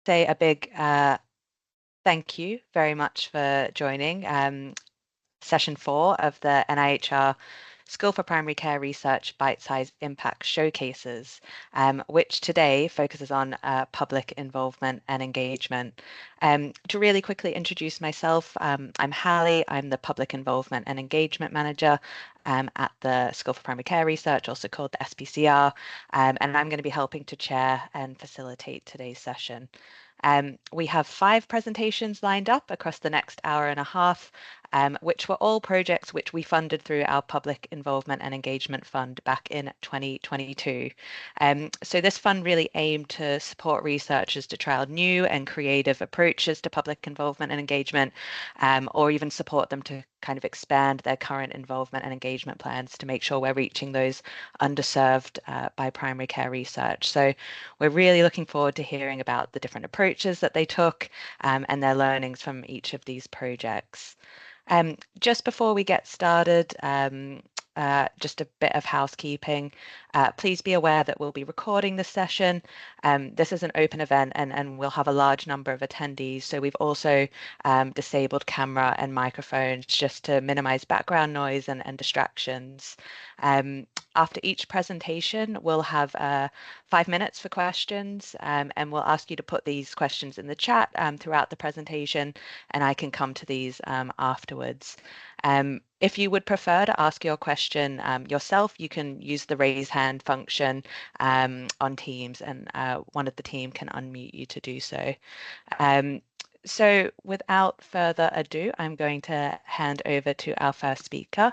say a big thank you very much for joining session 4 of the NIHR School for Primary Care Research Bitesized Impact Showcases, which today focuses on public involvement and engagement. To really quickly introduce myself, I'm Hallie. I'm the Public Involvement and Engagement Manager at the School for Primary Care Research, also called the SPCR, and I'm going to be helping to chair and facilitate today's session. We have 5 presentations lined up across the next hour and a half, which were all projects which we funded through our Public Involvement and Engagement Fund back in 2022. So this fund really aimed to support researchers to trial new and creative approaches to public involvement and engagement, or even support them to kind of expand their current involvement and engagement plans to make sure we're reaching those underserved by primary care research. So we're really looking forward to hearing about the different approaches that they took and their learnings from each of these projects. Just before we get started, just a bit of housekeeping. Please be aware that we'll be recording this session. This is an open event and we'll have a large number of attendees. So we've also disabled camera and microphones just to minimize background noise and distractions. After each presentation, we'll have 5 minutes for questions, and we'll ask you to put these questions in the chat throughout the presentation, and I can come to these afterwards. If you would prefer to ask your question yourself, you can use the raise hand function on Teams, and one of the team can unmute you to do so. So without further ado, I'm going to hand over to our first speaker,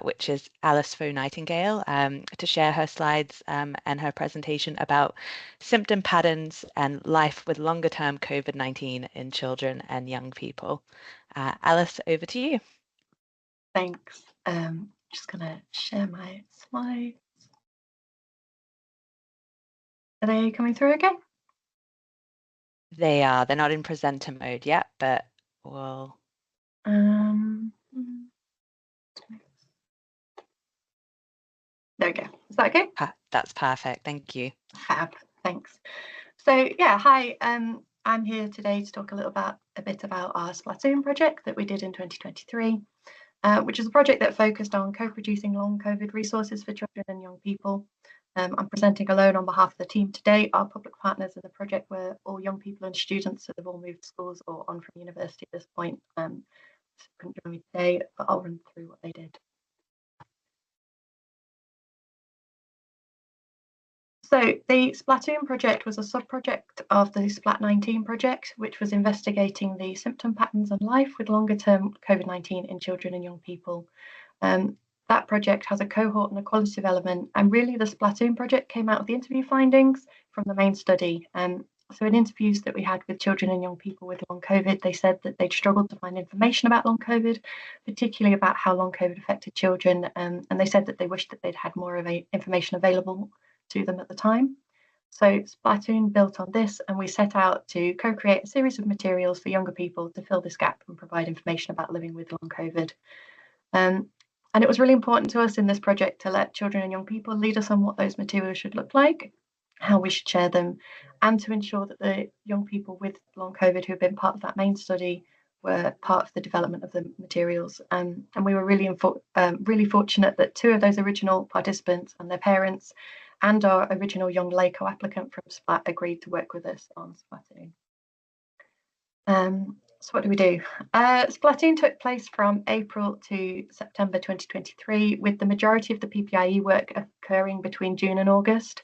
which is Alice Faux-Nightingale, to share her slides and her presentation about symptom patterns and life with longer-term COVID-19 in children and young people. Alice, over to you. Thanks. Just going to share my slides. Are they coming through okay? They are. They're not in presenter mode yet, but we'll... There we go. Is that okay? That's perfect. Thank you. Fab. Thanks. So yeah, hi. I'm here today to talk a bit about our SPLaToon project that we did in 2023, which is a project that focused on co-producing long COVID resources for children and young people. I'm presenting alone on behalf of the team today. Our public partners in the project were all young people and students, so they've all moved schools or on from university at this point. So couldn't join me today, but I'll run through what they did. So the SPLaToon project was a sub-project of the SPLaT19 project, which was investigating the symptom patterns and life with longer-term COVID-19 in children and young people. That project has a cohort and a qualitative element, and really the SPLaToon project came out of the interview findings from the main study. So in interviews that we had with children and young people with long COVID, they said that they'd struggled to find information about long COVID, particularly about how long COVID affected children, and they said that they wished that they'd had more information available to them at the time. So SPLaToon built on this, and we set out to co-create a series of materials for younger people to fill this gap and provide information about living with long COVID. And it was really important to us in this project to let children and young people lead us on what those materials should look like, how we should share them, and to ensure that the young people with long COVID who have been part of that main study were part of the development of the materials. And we were really fortunate that 2 of those original participants and their parents and our original young lay co-applicant from SPLaT agreed to work with us on SPLaToon. So what do we do? SPLaToon took place from April to September 2023, with the majority of the PPIE work occurring between June and August.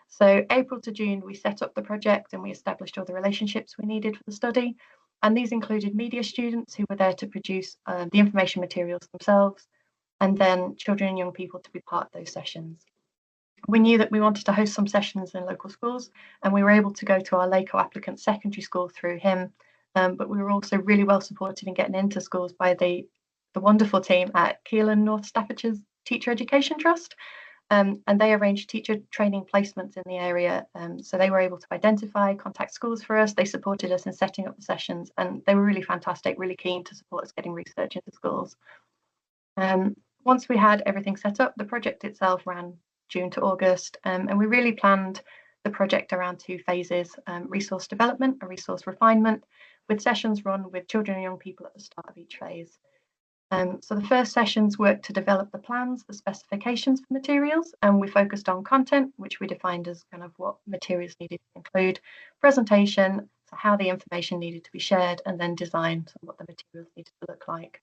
So April to June, we set up the project and we established all the relationships we needed for the study. And these included media students who were there to produce the information materials themselves, and then children and young people to be part of those sessions. We knew that we wanted to host some sessions in local schools, and we were able to go to our lay co-applicant secondary school through him. But we were also really well supported in getting into schools by the wonderful team at Keele and North Staffordshire's Teacher Education Trust. And they arranged teacher training placements in the area. So they were able to identify, contact schools for us. They supported us in setting up the sessions, and they were really fantastic, really keen to support us getting research into schools. Once we had everything set up, the project itself ran June to August, and we really planned the project around 2 phases: resource development and resource refinement, with sessions run with children and young people at the start of each phase. So the first sessions worked to develop the plans, the specifications for materials, and we focused on content, which we defined as kind of what materials needed to include, presentation, so how the information needed to be shared, and then design, so what the materials needed to look like.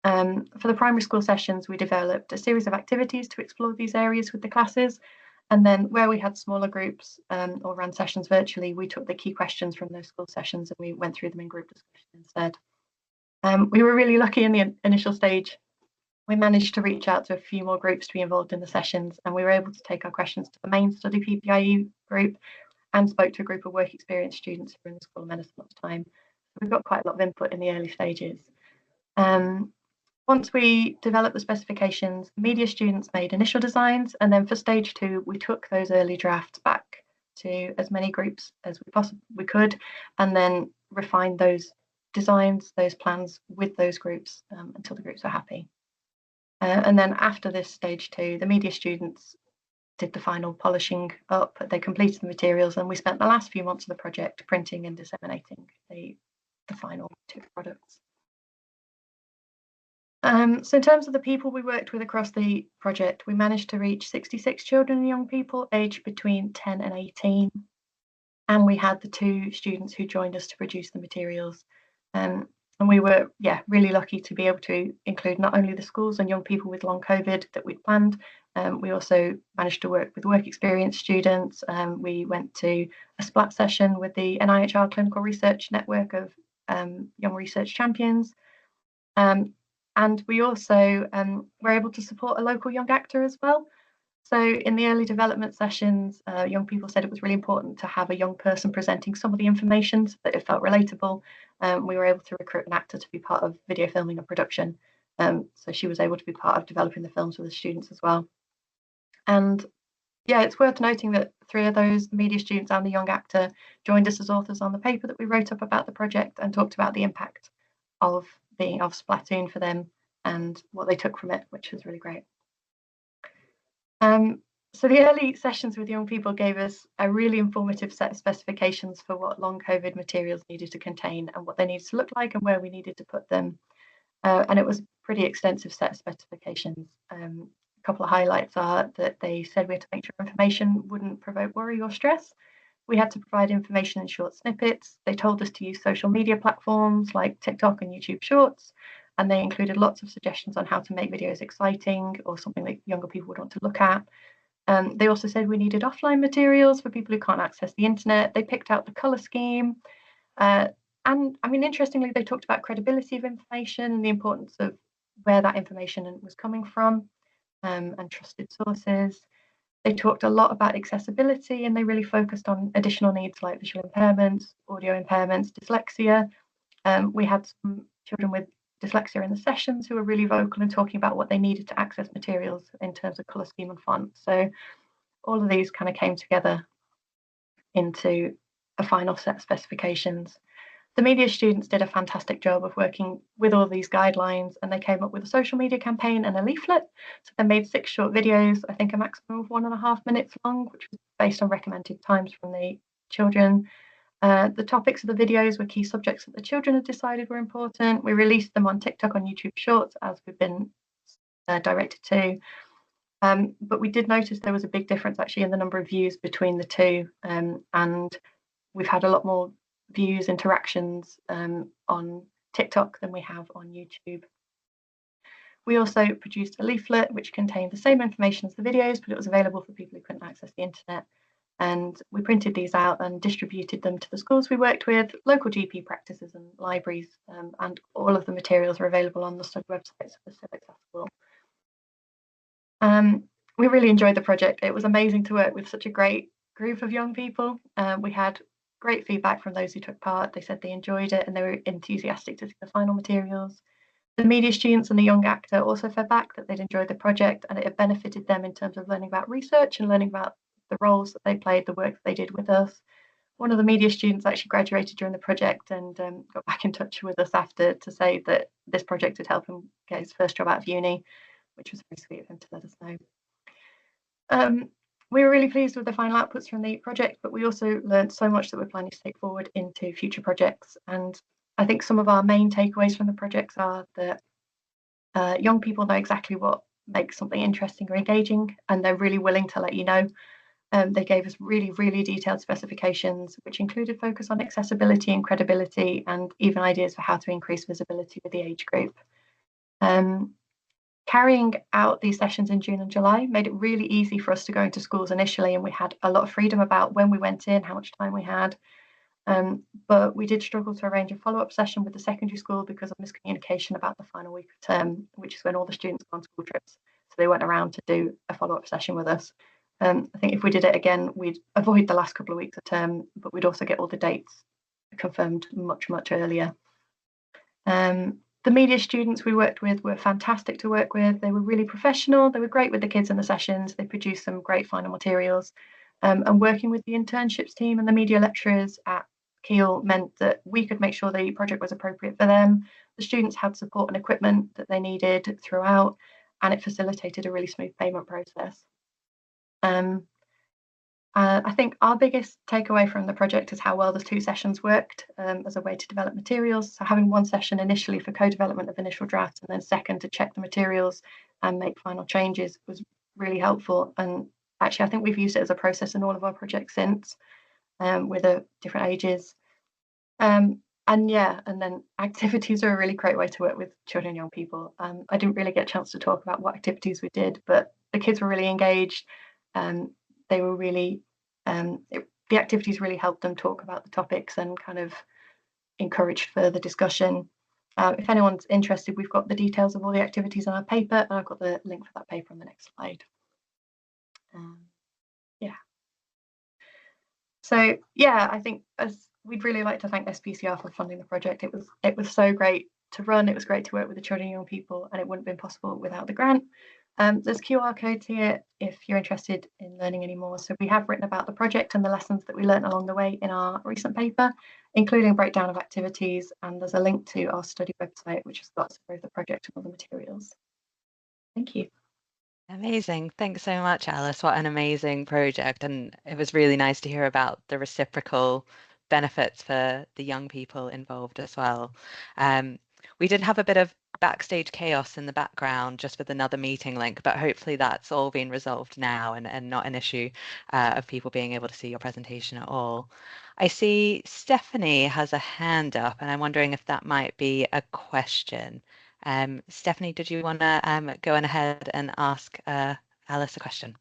For the primary school sessions, we developed a series of activities to explore these areas with the classes. And then where we had smaller groups or ran sessions virtually, we took the key questions from those school sessions and we went through them in group discussion instead. We were really lucky in the initial stage. We managed to reach out to a few more groups to be involved in the sessions, and we were able to take our questions to the main study PPIE group and spoke to a group of work experience students who were in the School of Medicine at the time. We've got quite a lot of input in the early stages. Once we developed the specifications, media students made initial designs, and then for stage 2, we took those early drafts back to as many groups as we possibly could, and then refined those designs, those plans with those groups until the groups were happy. And then after this stage 2, the media students did the final polishing up. They completed the materials, and we spent the last few months of the project printing and disseminating the final 2 products. So in terms of the people we worked with across the project, we managed to reach 66 children and young people aged between 10 and 18. And we had the 2 students who joined us to produce the materials. And we were, really lucky to be able to include not only the schools and young people with long COVID that we'd planned, we also managed to work with work experience students. We went to a SPLAT session with the NIHR Clinical Research Network of Young Research Champions. And we also were able to support a local young actor as well. So in the early development sessions, young people said it was really important to have a young person presenting some of the information so that it felt relatable. We were able to recruit an actor to be part of video filming and production. So she was able to be part of developing the films with the students as well. And it's worth noting that 3 of those, the media students and the young actor, joined us as authors on the paper that we wrote up about the project and talked about the impact of SPLaToon for them and what they took from it, which was really great. So the early sessions with young people gave us a really informative set of specifications for what long COVID materials needed to contain and what they needed to look like and where we needed to put them. And it was a pretty extensive set of specifications. A couple of highlights are that they said we had to make sure information wouldn't provoke worry or stress. We had to provide information in short snippets. They told us to use social media platforms like TikTok and YouTube Shorts, and they included lots of suggestions on how to make videos exciting or something that younger people would want to look at. They also said we needed offline materials for people who can't access the internet. They picked out the colour scheme. And I mean, interestingly, they talked about credibility of information and the importance of where that information was coming from and trusted sources. They talked a lot about accessibility, and they really focused on additional needs like visual impairments, audio impairments, dyslexia. We had some children with dyslexia in the sessions who were really vocal and talking about what they needed to access materials in terms of colour scheme and font. So all of these kind of came together into a final set of specifications. The media students did a fantastic job of working with all these guidelines, and they came up with a social media campaign and a leaflet. So they made 6 short videos, I think a maximum of 1.5 minutes long, which was based on recommended times from the children. The topics of the videos were key subjects that the children had decided were important. We released them on TikTok, on YouTube Shorts, as we've been directed to. But we did notice there was a big difference actually in the number of views between the 2. And we've had a lot more views, interactions on TikTok than we have on YouTube. We also produced a leaflet which contained the same information as the videos, but it was available for people who couldn't access the internet. And we printed these out and distributed them to the schools we worked with, local GP practices and libraries, and all of the materials are available on the study websites for still accessible. We really enjoyed the project. It was amazing to work with such a great group of young people. We had great feedback from those who took part. They said they enjoyed it and they were enthusiastic to see the final materials. The media students and the young actor also fed back that they'd enjoyed the project and it had benefited them in terms of learning about research and learning about the roles that they played, the work that they did with us. One of the media students actually graduated during the project and got back in touch with us after to say that this project had helped him get his first job out of uni, which was very sweet of him to let us know. we were really pleased with the final outputs from the project, but we also learned so much that we're planning to take forward into future projects. And I think some of our main takeaways from the projects are that young people know exactly what makes something interesting or engaging, and they're really willing to let you know. They gave us really, really detailed specifications, which included focus on accessibility and credibility, and even ideas for how to increase visibility with the age group. Carrying out these sessions in June and July made it really easy for us to go into schools initially, and we had a lot of freedom about when we went in, how much time we had. But we did struggle to arrange a follow-up session with the secondary school because of miscommunication about the final week of term, which is when all the students go on school trips. So they went around to do a follow-up session with us. I think if we did it again, we'd avoid the last couple of weeks of term, but we'd also get all the dates confirmed much, much earlier. The media students we worked with were fantastic to work with. They were really professional. They were great with the kids in the sessions. They produced some great final materials. And working with the internships team and the media lecturers at Keele meant that we could make sure the project was appropriate for them. The students had support and equipment that they needed throughout, and it facilitated a really smooth payment process. I think our biggest takeaway from the project is how well the 2 sessions worked as a way to develop materials. So having one session initially for co-development of initial drafts, and then second to check the materials and make final changes was really helpful. And actually, I think we've used it as a process in all of our projects since, with different ages. And then activities are a really great way to work with children and young people. I didn't really get a chance to talk about what activities we did, but the kids were really engaged. They were really, the activities really helped them talk about the topics and kind of encouraged further discussion. If anyone's interested, we've got the details of all the activities on our paper, and I've got the link for that paper on the next slide. So I think we'd really like to thank SPCR for funding the project. It was so great to run. It was great to work with the children and young people, and it wouldn't have been possible without the grant. There's QR codes here if you're interested in learning any more. So we have written about the project and the lessons that we learned along the way in our recent paper, including a breakdown of activities, and there's a link to our study website, which has got both the project and all the materials. Thank you. Amazing. Thanks so much, Alice. What an amazing project. And it was really nice to hear about the reciprocal benefits for the young people involved as well. We did have a bit of backstage chaos in the background just with another meeting link, but hopefully that's all been resolved now and not an issue of people being able to see your presentation at all. I see Stephanie has a hand up, and I'm wondering if that might be a question. Stephanie, did you want to go on ahead and ask Alice a question?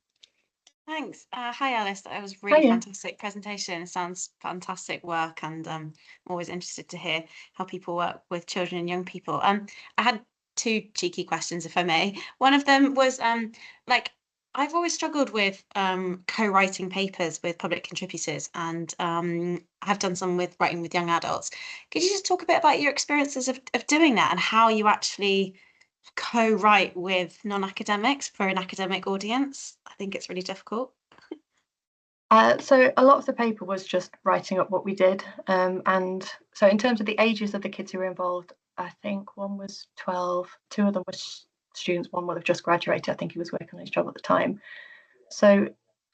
Thanks. Hi, Alice. That was really fantastic presentation. It sounds fantastic work, and I'm always interested to hear how people work with children and young people. I had 2 cheeky questions, if I may. One of them was I've always struggled with co-writing papers with public contributors, and I've done some with writing with young adults. Could you just talk a bit about your experiences of doing that and how you actually co-write with non-academics for an academic audience? I think it's really difficult. So a lot of the paper was just writing up what we did. And so in terms of the ages of the kids who were involved, I think one was 12, 2 of them were students, one would have just graduated. I think he was working on his job at the time. So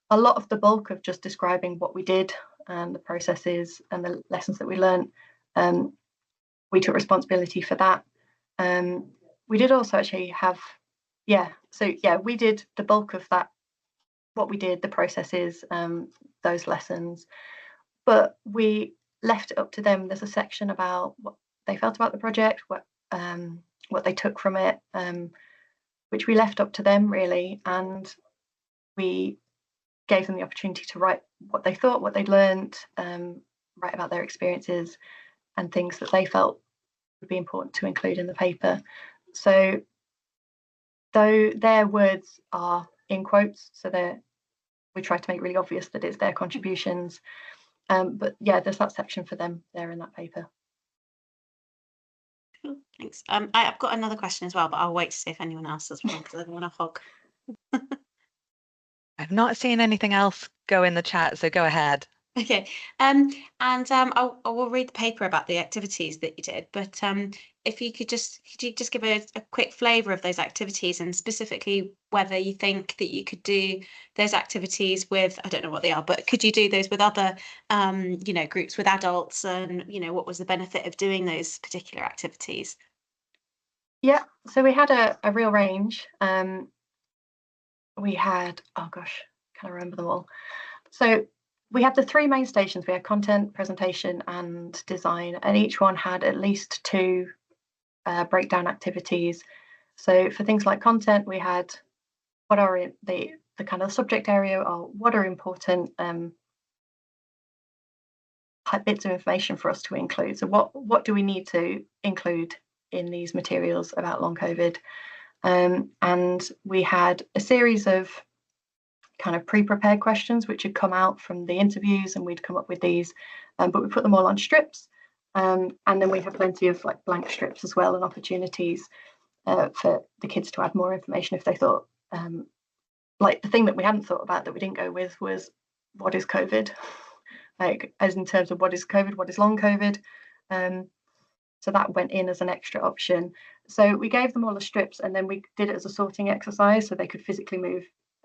a lot of the bulk of just describing what we did and the processes and the lessons that we learned, we took responsibility for that. We did also actually have, we did the bulk of that, what we did, the processes, those lessons, but we left it up to them. There's a section about what they felt about the project, what they took from it, which we left up to them really, and we gave them the opportunity to write what they thought, what they'd learned, write about their experiences and things that they felt would be important to include in the paper. So though their words are in quotes, so we try to make really obvious that it's their contributions, but there's that section for them there in that paper. Cool, thanks. I've got another question as well, but I'll wait to see if anyone else has one because I don't want to hog. I've not seen anything else go in the chat, so go ahead. Okay, I will read the paper about the activities that you did, but if you could you just give a quick flavour of those activities, and specifically whether you think that you could do those activities with, I don't know what they are, but could you do those with other, you know, groups with adults, and, you know, what was the benefit of doing those particular activities? Yeah, so we had a real range. We had, oh gosh, can't remember them all. So we had the three main stations. We had content, presentation, and design, and each one had at least two breakdown activities. So for things like content, we had what are the kind of subject area, or what are important bits of information for us to include. So what do we need to include in these materials about long COVID? And we had a series of kind of pre-prepared questions which had come out from the interviews, and we'd come up with these, but we put them all on strips, and then we have plenty of like blank strips as well, and opportunities for the kids to add more information if they thought, like the thing that we hadn't thought about that we didn't go with was, what is COVID? Like, as in terms of what is COVID, what is long COVID? So that went in as an extra option. So we gave them all the strips, and then we did it as a sorting exercise, so they could physically move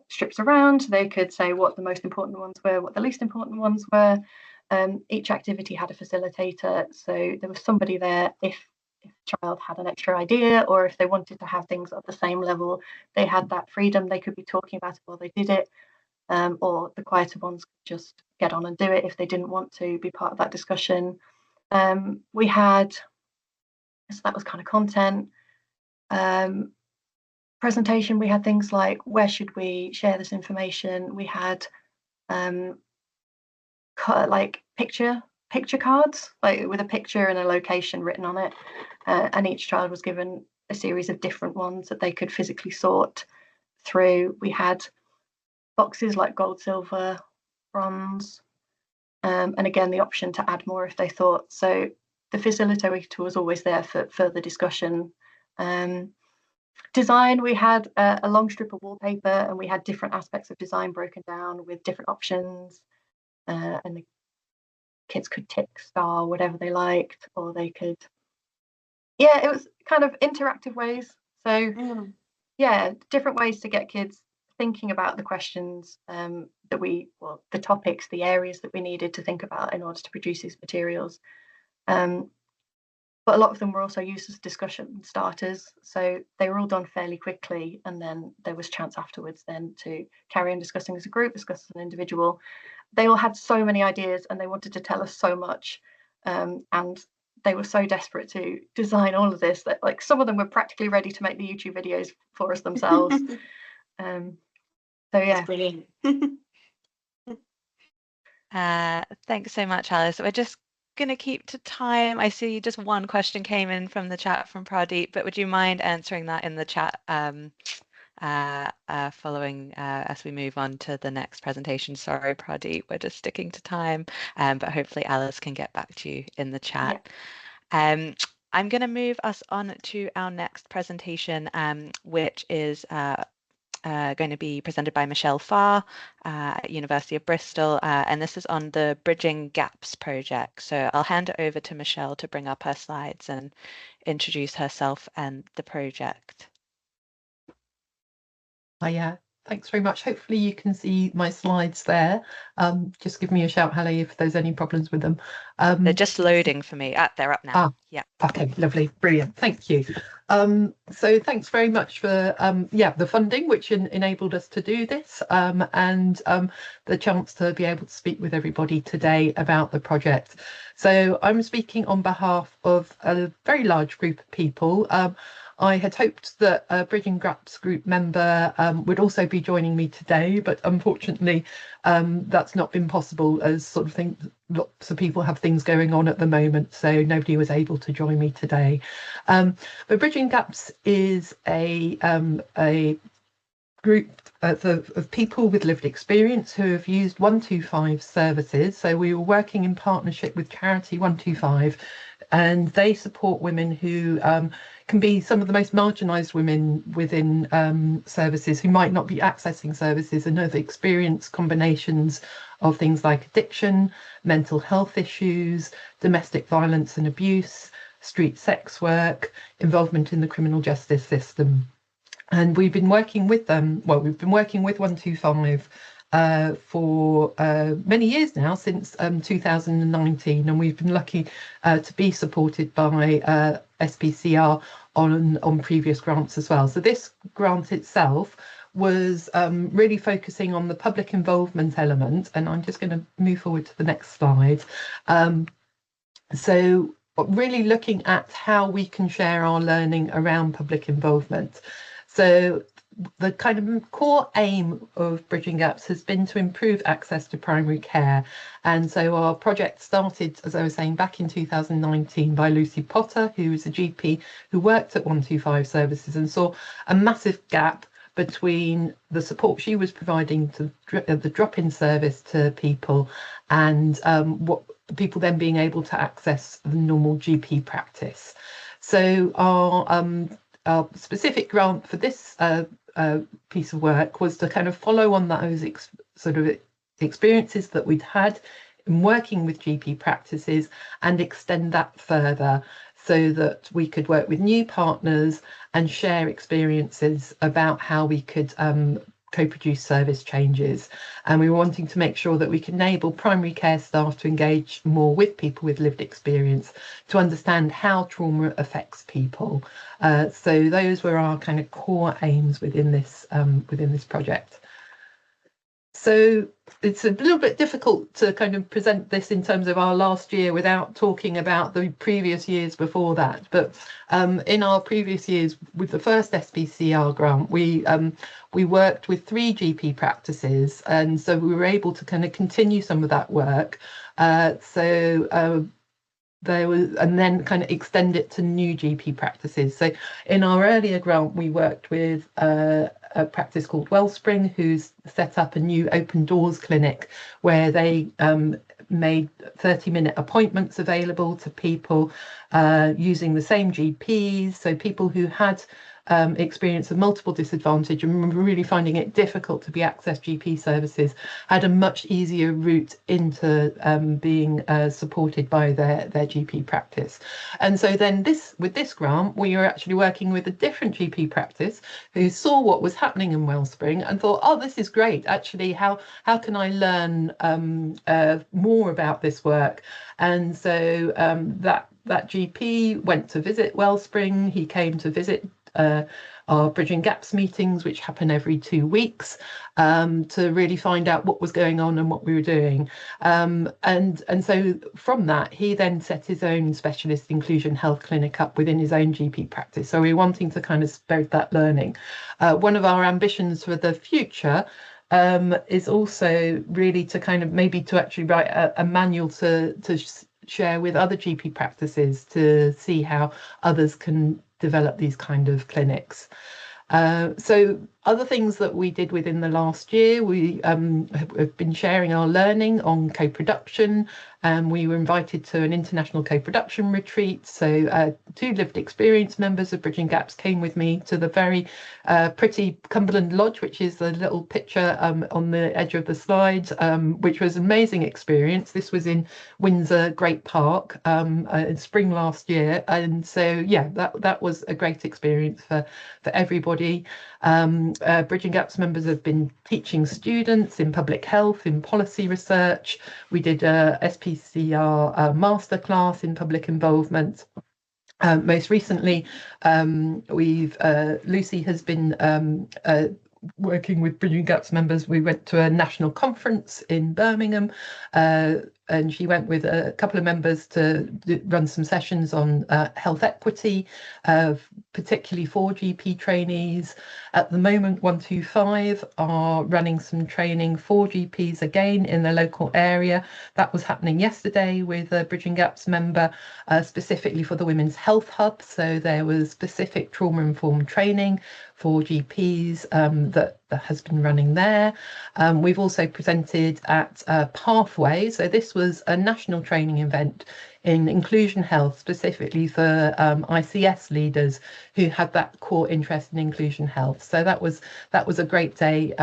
strips around. They could say what the most important ones were, what the least important ones were. Each activity had a facilitator, so there was somebody there if a child had an extra idea, or if they wanted to have things at the same level, they had that freedom. They could be talking about it while they did it, or the quieter ones could just get on and do it if they didn't want to be part of that discussion. We had, so that was kind of content. Presentation, we had things like, where should we share this information? We had like picture cards, like with a picture and a location written on it, and each child was given a series of different ones that they could physically sort through. We had boxes like gold, silver, bronze, and again the option to add more if they thought. So the facilitator was always there for further discussion. Design, we had a long strip of wallpaper, and we had different aspects of design broken down with different options, and the kids could tick star whatever they liked, or they could, yeah, it was kind of interactive ways. So yeah, different ways to get kids thinking about the questions that the topics, the areas that we needed to think about in order to produce these materials. But a lot of them were also used as discussion starters, so they were all done fairly quickly, and then there was chance afterwards then to carry on discussing as a group, discuss as an individual. They all had so many ideas, and they wanted to tell us so much, and they were so desperate to design all of this that, like, some of them were practically ready to make the YouTube videos for us themselves. So yeah. That's brilliant. Thanks so much, Alice. We're just going to keep to time. I see just one question came in from the chat from Pradeep, but would you mind answering that in the chat following as we move on to the next presentation? Sorry, Pradeep, we're just sticking to time, but hopefully Alice can get back to you in the chat. Yeah. I'm going to move us on to our next presentation, which is going to be presented by Michelle Farr at University of Bristol, and this is on the Bridging Gaps project. So I'll hand it over to Michelle to bring up her slides and introduce herself and the project. Yeah, thanks very much. Hopefully you can see my slides there. Just give me a shout, Hallie, if there's any problems with them. They're just loading for me. They're up now. Yeah. Okay, lovely, brilliant. Thank you. So thanks very much for the funding, which enabled us to do this, and the chance to be able to speak with everybody today about the project. So I'm speaking on behalf of a very large group of people. I had hoped that a Bridging Gaps group member would also be joining me today, but unfortunately that's not been possible, as sort of lots of people have things going on at the moment, so nobody was able to join me today. But Bridging Gaps is a group of people with lived experience who have used 125 services. So we were working in partnership with Charity 125, and they support women who can be some of the most marginalised women within services, who might not be accessing services and have experienced combinations of things like addiction, mental health issues, domestic violence and abuse, street sex work, involvement in the criminal justice system. And we've been working with them, well, we've been working with 125 for many years now, since 2019, and we've been lucky to be supported by SPCR on previous grants as well. So this grant itself was really focusing on the public involvement element, and I'm just going to move forward to the next slide. So really looking at how we can share our learning around public involvement. So the kind of core aim of Bridging Gaps has been to improve access to primary care. And so our project started, as I was saying, back in 2019 by Lucy Potter, who was a GP who worked at 125 services and saw a massive gap between the support she was providing to the drop-in service to people and what people then being able to access the normal GP practice. So our specific grant for this piece of work was to kind of follow on those sort of experiences that we'd had in working with GP practices and extend that further so that we could work with new partners and share experiences about how we could co-produce service changes. And we were wanting to make sure that we can enable primary care staff to engage more with people with lived experience, to understand how trauma affects people. So those were our kind of core aims within this project. So it's a little bit difficult to kind of present this in terms of our last year without talking about the previous years before that. But in our previous years with the first SPCR grant, we worked with 3 GP practices, and so we were able to kind of continue some of that work. There was, and then kind of extend it to new GP practices. So in our earlier grant, we worked with a practice called Wellspring, who's set up a new open doors clinic where they made 30-minute appointments available to people using the same GPs. So people who had experience of multiple disadvantage and really finding it difficult to be accessed GP services had a much easier route into being supported by their GP practice. And so then with this grant, we were actually working with a different GP practice who saw what was happening in Wellspring and thought, oh, this is great. Actually, how can I learn more about this work? And so that GP went to visit Wellspring. He came to visit our Bridging Gaps meetings, which happen every 2 weeks, to really find out what was going on and what we were doing. And so from that, he then set his own specialist inclusion health clinic up within his own GP practice. So we're wanting to kind of spread that learning. One of our ambitions for the future is also really to kind of maybe to actually write a manual to share with other GP practices to see how others can develop these kind of clinics. So other things that we did within the last year, we have been sharing our learning on co-production. We were invited to an international co-production retreat. So 2 lived experience members of Bridging Gaps came with me to the very pretty Cumberland Lodge, which is the little picture on the edge of the slide, which was an amazing experience. This was in Windsor Great Park in spring last year. And so, yeah, that was a great experience for everybody. Bridging Gaps members have been teaching students in public health, in policy research. We did a SPCR masterclass in public involvement. Most recently, Lucy has been working with Bridging Gaps members. We went to a national conference in Birmingham, and she went with a couple of members to run some sessions on health equity, particularly for GP trainees. At the moment, 125 are running some training for GPs again in the local area. That was happening yesterday with a Bridging Gaps member, specifically for the Women's Health Hub. So there was specific trauma-informed training for GPs that has been running there. We've also presented at Pathway. So this was a national training event in inclusion health, specifically for ICS leaders who had that core interest in inclusion health. So that was a great day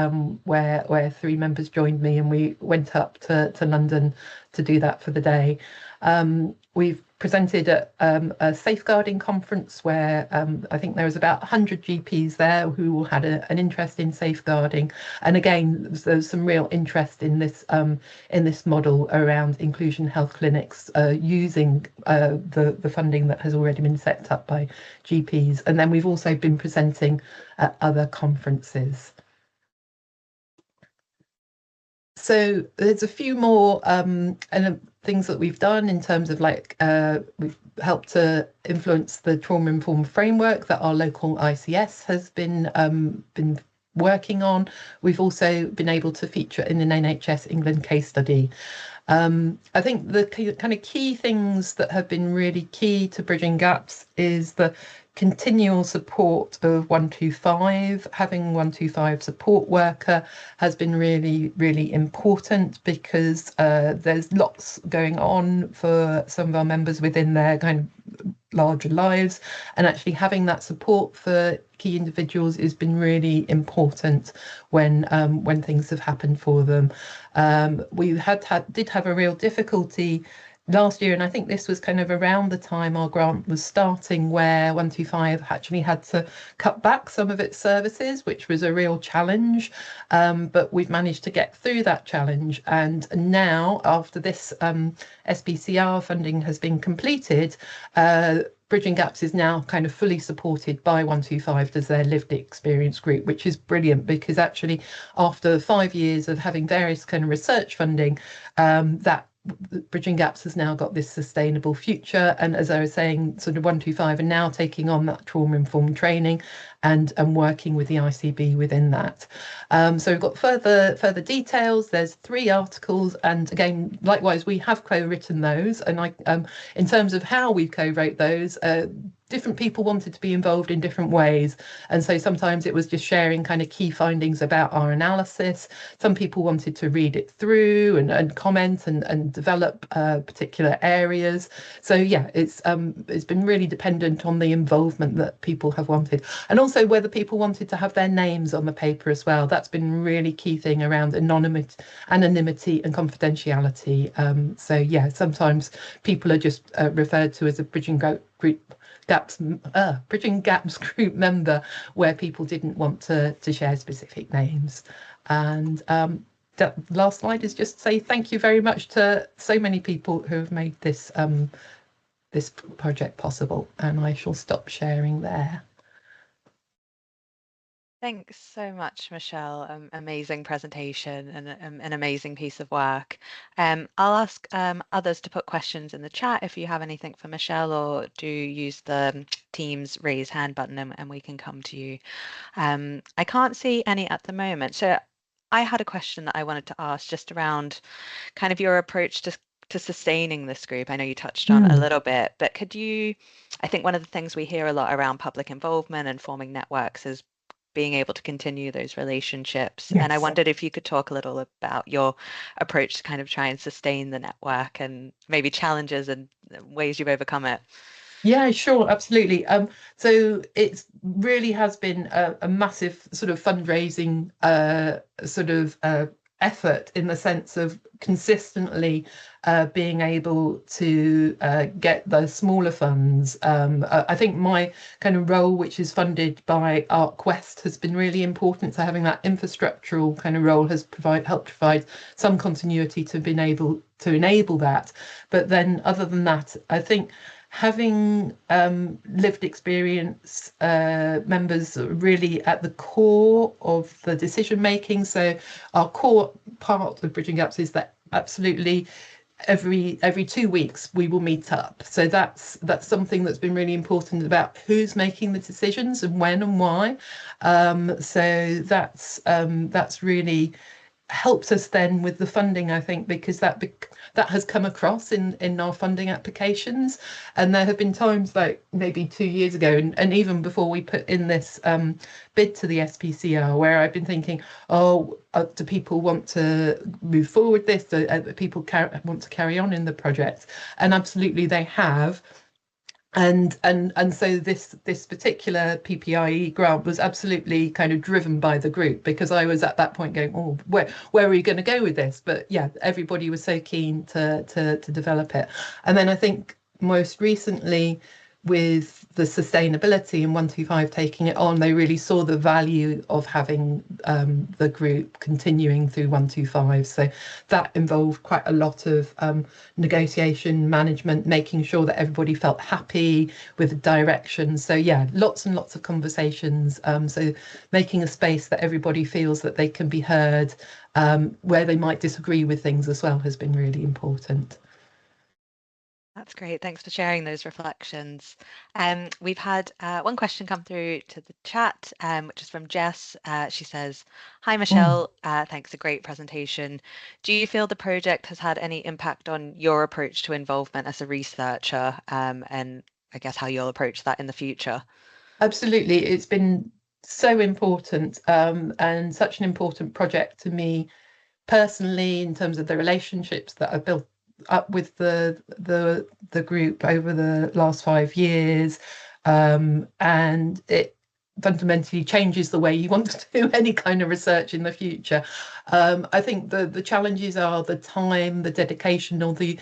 where 3 members joined me, and we went up to London to do that for the day. We've presented at a safeguarding conference where I think there was about 100 GPs there who had an interest in safeguarding, and again there's some real interest in this model around inclusion health clinics using the funding that has already been set up by GPs. And then we've also been presenting at other conferences. So there's a few more things that we've done in terms of we've helped to influence the trauma-informed framework that our local ICS has been working on. We've also been able to feature in an NHS England case study. I think the kind of key things that have been really key to bridging gaps is the continual support of 125. Having 125 support worker has been really, really important, because there's lots going on for some of our members within their kind of larger lives, and actually having that support for key individuals has been really important when things have happened for them. We did have a real difficulty last year, and I think this was kind of around the time our grant was starting, where 125 actually had to cut back some of its services, which was a real challenge. But we've managed to get through that challenge, and now after this SPCR funding has been completed, Bridging Gaps is now kind of fully supported by 125 as their lived experience group, which is brilliant, because actually after 5 years of having various kind of research funding, that Bridging Gaps has now got this sustainable future. And as I was saying, sort of 125 are now taking on that trauma-informed training and working with the ICB within that. So we've got further details. There's 3 articles, and again, likewise, we have co-written those. And in terms of how we co-wrote those, different people wanted to be involved in different ways, and so sometimes it was just sharing kind of key findings about our analysis. Some people wanted to read it through and comment and develop particular areas. So yeah, it's been really dependent on the involvement that people have wanted, and also whether people wanted to have their names on the paper as well. That's been a really key thing around anonymity and confidentiality. So yeah, sometimes people are just referred to as a Bridging Gaps group member, where people didn't want to share specific names. And that last slide is just to say thank you very much to so many people who have made this this project possible, and I shall stop sharing there. Thanks so much, Michelle. Amazing presentation and an amazing piece of work. I'll ask others to put questions in the chat if you have anything for Michelle, or do use the Teams raise hand button and we can come to you. I can't see any at the moment. So I had a question that I wanted to ask just around kind of your approach to sustaining this group. I know you touched on a little bit, but could you, I think one of the things we hear a lot around public involvement and forming networks is being able to continue those relationships. Yes. And I wondered if you could talk a little about your approach to kind of try and sustain the network, and maybe challenges and ways you've overcome it. Yeah, sure, absolutely. So it really has been a massive sort of fundraising effort, in the sense of consistently being able to get the smaller funds. I think my kind of role, which is funded by ArcWest, has been really important. So having that infrastructural kind of role has helped provide some continuity to been able to enable that. But then other than that, I think having lived experience members really at the core of the decision making. So our core part of Bridging Gaps is that absolutely every 2 weeks we will meet up. So that's something that's been really important about who's making the decisions and when and why. So that's really helps us then with the funding, I think, because that has come across in our funding applications. And there have been times, like maybe 2 years ago, and even before we put in this bid to the SPCR, where I've been thinking, oh, do people want to move forward this? Do people want to carry on in the project? And absolutely they have. And so this particular PPIE grant was absolutely kind of driven by the group, because I was at that point going, oh, where are we going to go with this? But yeah, everybody was so keen to develop it. And then I think most recently, with the sustainability and 125 taking it on, they really saw the value of having the group continuing through 125. So that involved quite a lot of negotiation, management, making sure that everybody felt happy with the direction. So yeah, lots and lots of conversations. So making a space that everybody feels that they can be heard, where they might disagree with things as well, has been really important. That's great. Thanks for sharing those reflections. We've had one question come through to the chat, which is from Jess. She says, "Hi, Michelle. Thanks, a great presentation. Do you feel the project has had any impact on your approach to involvement as a researcher, and I guess how you'll approach that in the future?" Absolutely. It's been so important, and such an important project to me personally, in terms of the relationships that I've built up with the group over the last 5 years, and it fundamentally changes the way you want to do any kind of research in the future. I think the challenges are the time, the dedication, or the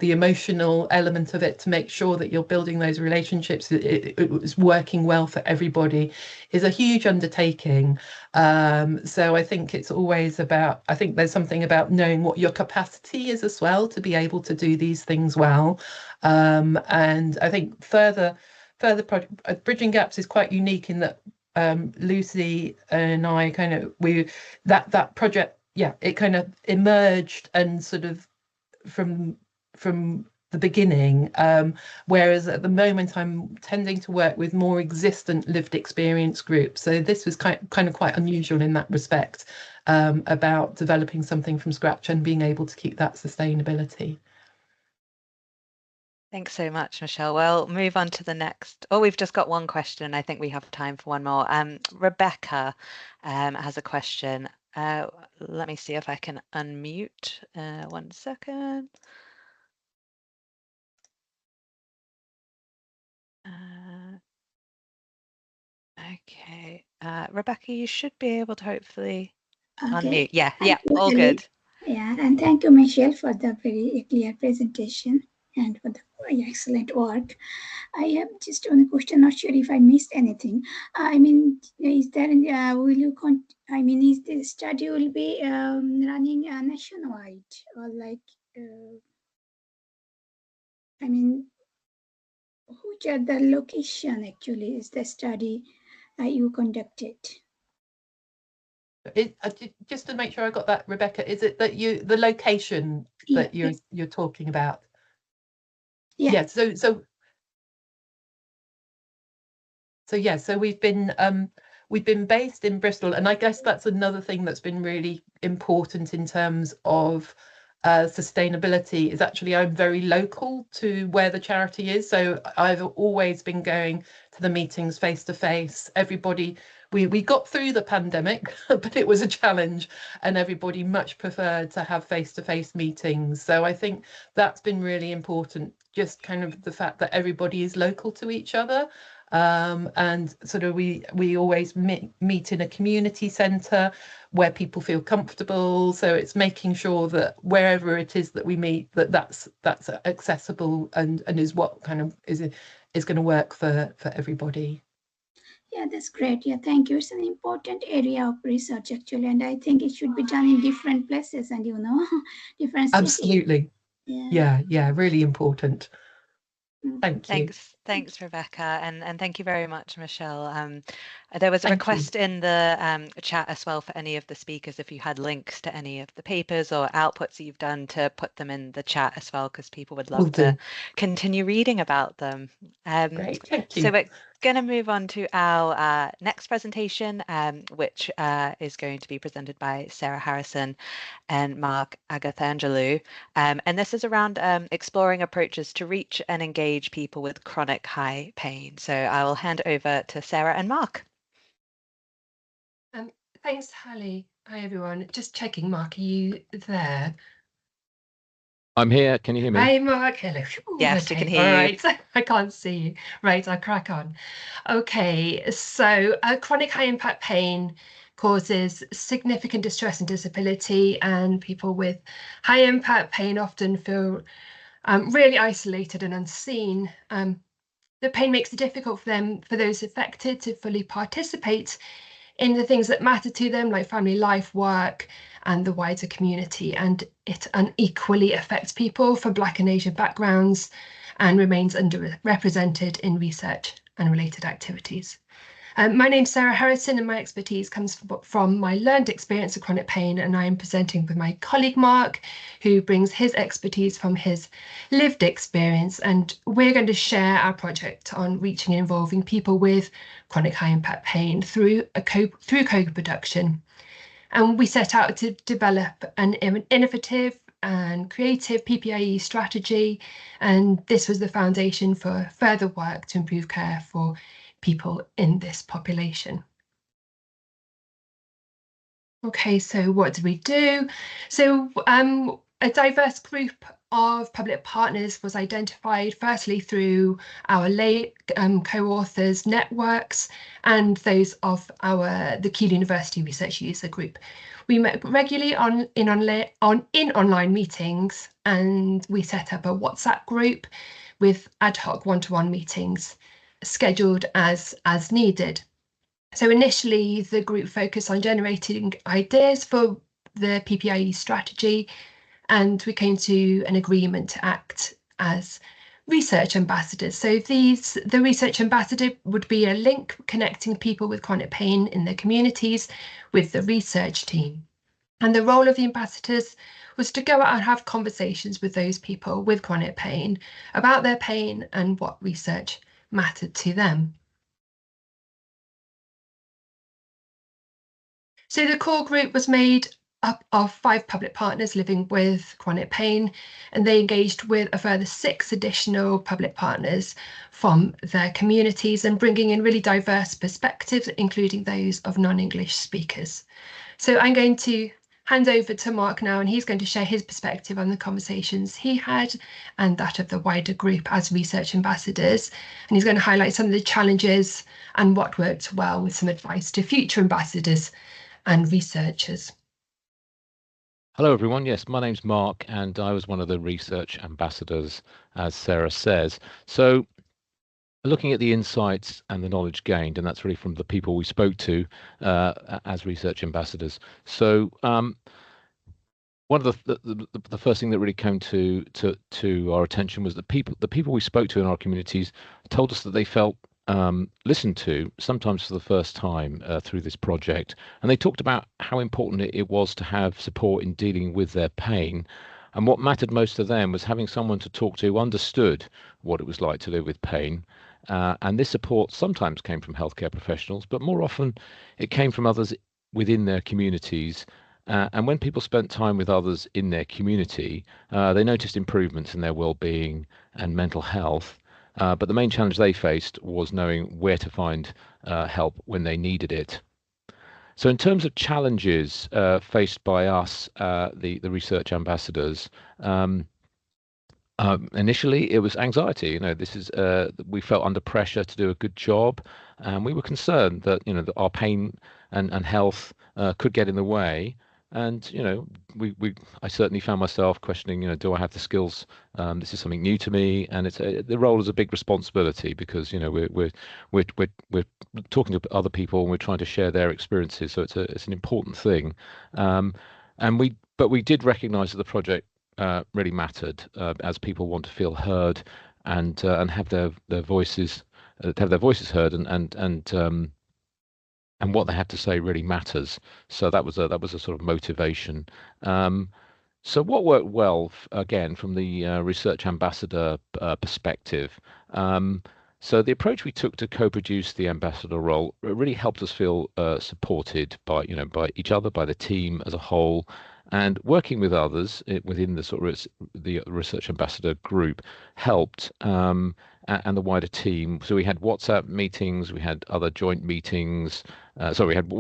emotional element of it, to make sure that you're building those relationships, it's working well for everybody, is a huge undertaking. So I think it's always about, I think there's something about knowing what your capacity is as well to be able to do these things well. And I think further Bridging Gaps is quite unique in that Lucy and I that project, yeah, it kind of emerged and sort of from the beginning, whereas at the moment I'm tending to work with more existent lived experience groups. So this was kind of quite unusual in that respect, about developing something from scratch and being able to keep that sustainability. Thanks so much, Michelle. Well, move on to the next. Oh, we've just got one question. I think we have time for one more. Rebecca has a question. Let me see if I can unmute. 1 second. Okay. Rebecca, you should be able to hopefully unmute. Yeah, all good. Yeah, and thank you, Michelle, for the very clear presentation and for the excellent work. I have just one question, not sure if I missed anything. I mean, is there, is the study will be running nationwide, or like, which are the location actually is the study you conducted? Just to make sure I got that, Rebecca, is it that the location that you're talking about? Yeah. So we've been based in Bristol, and I guess that's another thing that's been really important in terms of sustainability, is actually I'm very local to where the charity is. So I've always been going to the meetings face to face. Everybody, we got through the pandemic, but it was a challenge, and everybody much preferred to have face-to-face meetings. So I think that's been really important, just kind of the fact that everybody is local to each other. And sort of we always meet in a community centre where people feel comfortable. So it's making sure that wherever it is that we meet, that's accessible and is what kind of is going to work for everybody. Yeah, that's great. Yeah, thank you. It's an important area of research actually, and I think it should be done in different places and different cities. Absolutely. Yeah, really important. Thank you. Thanks. Thanks, Rebecca, and thank you very much, Michelle. There was a request in the chat as well for any of the speakers, if you had links to any of the papers or outputs that you've done, to put them in the chat as well, because people would love to continue reading about them. Great, thank you. So we're going to move on to our next presentation, which is going to be presented by Sarah Harrison and Mark Agathangelou. And this is around exploring approaches to reach and engage people with chronic high pain. So I will hand over to Sarah and Mark. Thanks, Hallie. Hi, everyone. Just checking, Mark, are you there? I'm here. Can you hear me? Hi, Mark. Hello. Yes, we can hear you. All right. I can't see you. Right, I'll crack on. Okay, so chronic high impact pain causes significant distress and disability, and people with high impact pain often feel really isolated and unseen. The pain makes it difficult for those affected to fully participate in the things that matter to them, like family life, work, and the wider community. And it unequally affects people from Black and Asian backgrounds and remains underrepresented in research and related activities. My name's Sarah Harrison, and my expertise comes from my learned experience of chronic pain, and I am presenting with my colleague Mark, who brings his expertise from his lived experience, and we're going to share our project on reaching and involving people with chronic high impact pain through cOproductiON. And we set out to develop an innovative and creative PPIE strategy, and this was the foundation for further work to improve care for people in this population. Okay, so what did we do? So a diverse group of public partners was identified, firstly through our lay co-authors networks and those of the Keele University research user group. We met regularly in online meetings, and we set up a WhatsApp group with ad hoc one-to-one meetings scheduled as needed. So initially the group focused on generating ideas for the PPIE strategy, and we came to an agreement to act as research ambassadors. So the research ambassador would be a link connecting people with chronic pain in their communities with the research team. And the role of the ambassadors was to go out and have conversations with those people with chronic pain about their pain and what research mattered to them. So the core group was made up of 5 public partners living with chronic pain, and they engaged with a further 6 additional public partners from their communities, and bringing in really diverse perspectives, including those of non-English speakers. So I'm going to hand over to Mark now, and he's going to share his perspective on the conversations he had and that of the wider group as research ambassadors. And he's going to highlight some of the challenges and what worked well, with some advice to future ambassadors and researchers. Hello, everyone. Yes, my name's Mark, and I was one of the research ambassadors, as Sarah says. So looking at the insights and the knowledge gained, and that's really from the people we spoke to as research ambassadors. So one of the first thing that really came to our attention was that the people we spoke to in our communities told us that they felt listened to, sometimes for the first time through this project, and they talked about how important it was to have support in dealing with their pain. And what mattered most to them was having someone to talk to who understood what it was like to live with pain. And this support sometimes came from healthcare professionals, but more often it came from others within their communities. And when people spent time with others in their community, they noticed improvements in their well-being and mental health. But the main challenge they faced was knowing where to find help when they needed it. So in terms of challenges faced by us, the research ambassadors, initially it was anxiety. This is we felt under pressure to do a good job, and we were concerned that that our pain and health could get in the way. And I certainly found myself questioning, do I have the skills? This is something new to me, and the role is a big responsibility, because we're talking to other people and we're trying to share their experiences. So it's an important thing. But we did recognise that the project really mattered, as people want to feel heard and have their voices heard, and what they have to say really matters. So that was a sort of motivation. So what worked well, again, from the research ambassador perspective? So the approach we took to co-produce the ambassador role really helped us feel supported by each other, by the team as a whole, and working with others within the sort of the research ambassador group helped, and the wider team. So we had WhatsApp meetings, we had other joint meetings. So we had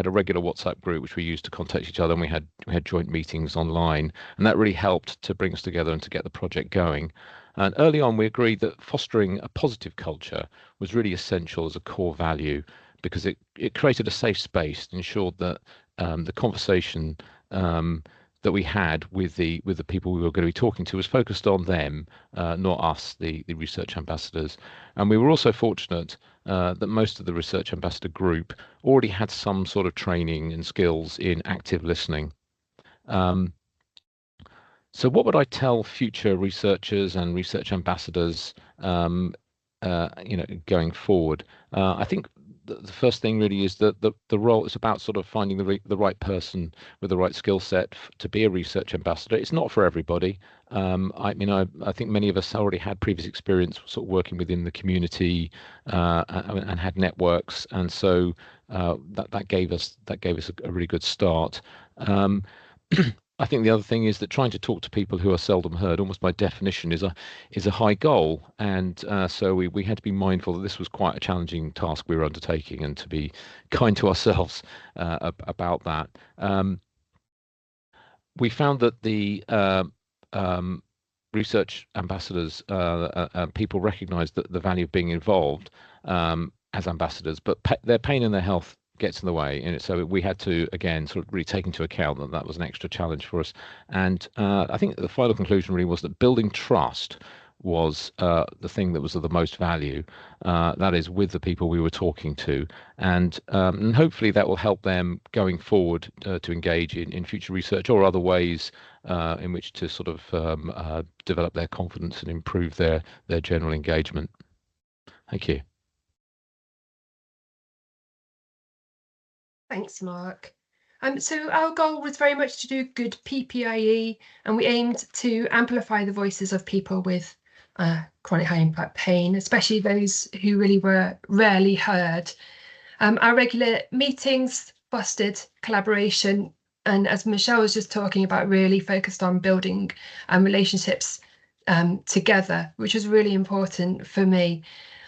a regular WhatsApp group which we used to contact each other, and we had joint meetings online, and that really helped to bring us together and to get the project going. And early on, we agreed that fostering a positive culture was really essential as a core value, because it created a safe space, ensured that the conversation that we had with the people we were going to be talking to was focused on them, not us, the research ambassadors. And we were also fortunate that most of the research ambassador group already had some sort of training and skills in active listening. So what would I tell future researchers and research ambassadors, going forward? I think the first thing really is that the role is about sort of finding the right person with the right skill set to be a research ambassador. It's not for everybody. I think many of us already had previous experience sort of working within the community and had networks, and so that gave us a really good start. I think the other thing is that trying to talk to people who are seldom heard, almost by definition, is a high goal, and so we had to be mindful that this was quite a challenging task we were undertaking, and to be kind to ourselves about that. We found that the research ambassadors, people recognised the value of being involved as ambassadors, but their pain and their health gets in the way, and so we had to again sort of really take into account that was an extra challenge for us. And I think the final conclusion really was that building trust was the thing that was of the most value, that is with the people we were talking to, and hopefully that will help them going forward to engage in future research or other ways in which to sort of develop their confidence and improve their general engagement. Thank you. Thanks, Mark. So our goal was very much to do good PPIE, and we aimed to amplify the voices of people with chronic high impact pain, especially those who really were rarely heard. Our regular meetings fostered collaboration, and as Michelle was just talking about, really focused on building relationships together, which was really important for me,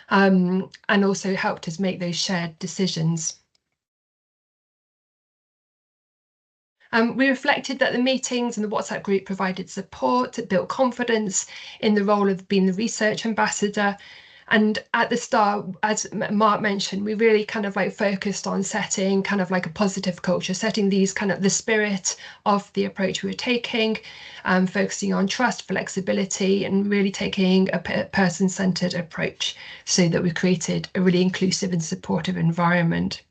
and also helped us make those shared decisions. We reflected that the meetings and the WhatsApp group provided support, it built confidence in the role of being the research ambassador. And at the start, as Mark mentioned, we really kind of like focused on setting kind of like a positive culture, setting these kind of the spirit of the approach we were taking, focusing on trust, flexibility, and really taking a person-centered approach so that we created a really inclusive and supportive environment.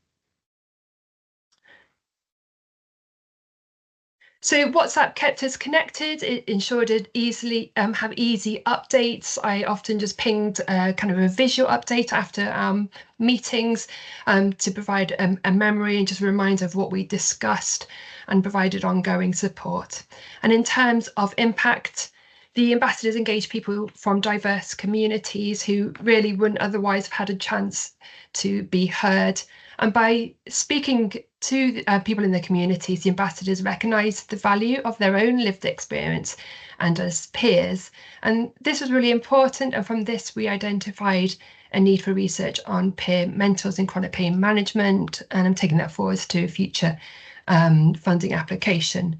So WhatsApp kept us connected. It ensured it easily have easy updates. I often just pinged kind of a visual update after meetings to provide a memory and just a reminder of what we discussed, and provided ongoing support. And in terms of impact, the ambassadors engaged people from diverse communities who really wouldn't otherwise have had a chance to be heard. And by speaking to people in the communities, the ambassadors recognised the value of their own lived experience and as peers. And this was really important. And from this, we identified a need for research on peer mentors in chronic pain management. And I'm taking that forward to a future funding application.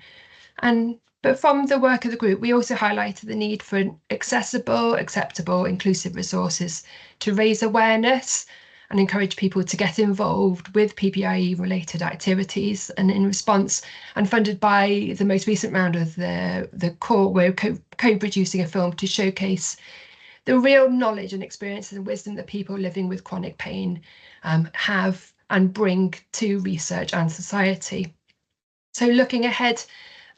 But from the work of the group, we also highlighted the need for accessible, acceptable, inclusive resources to raise awareness and encourage people to get involved with PPIE related activities. And in response, and funded by the most recent round of the core, we're co-producing a film to showcase the real knowledge and experiences and wisdom that people living with chronic pain have and bring to research and society. So looking ahead,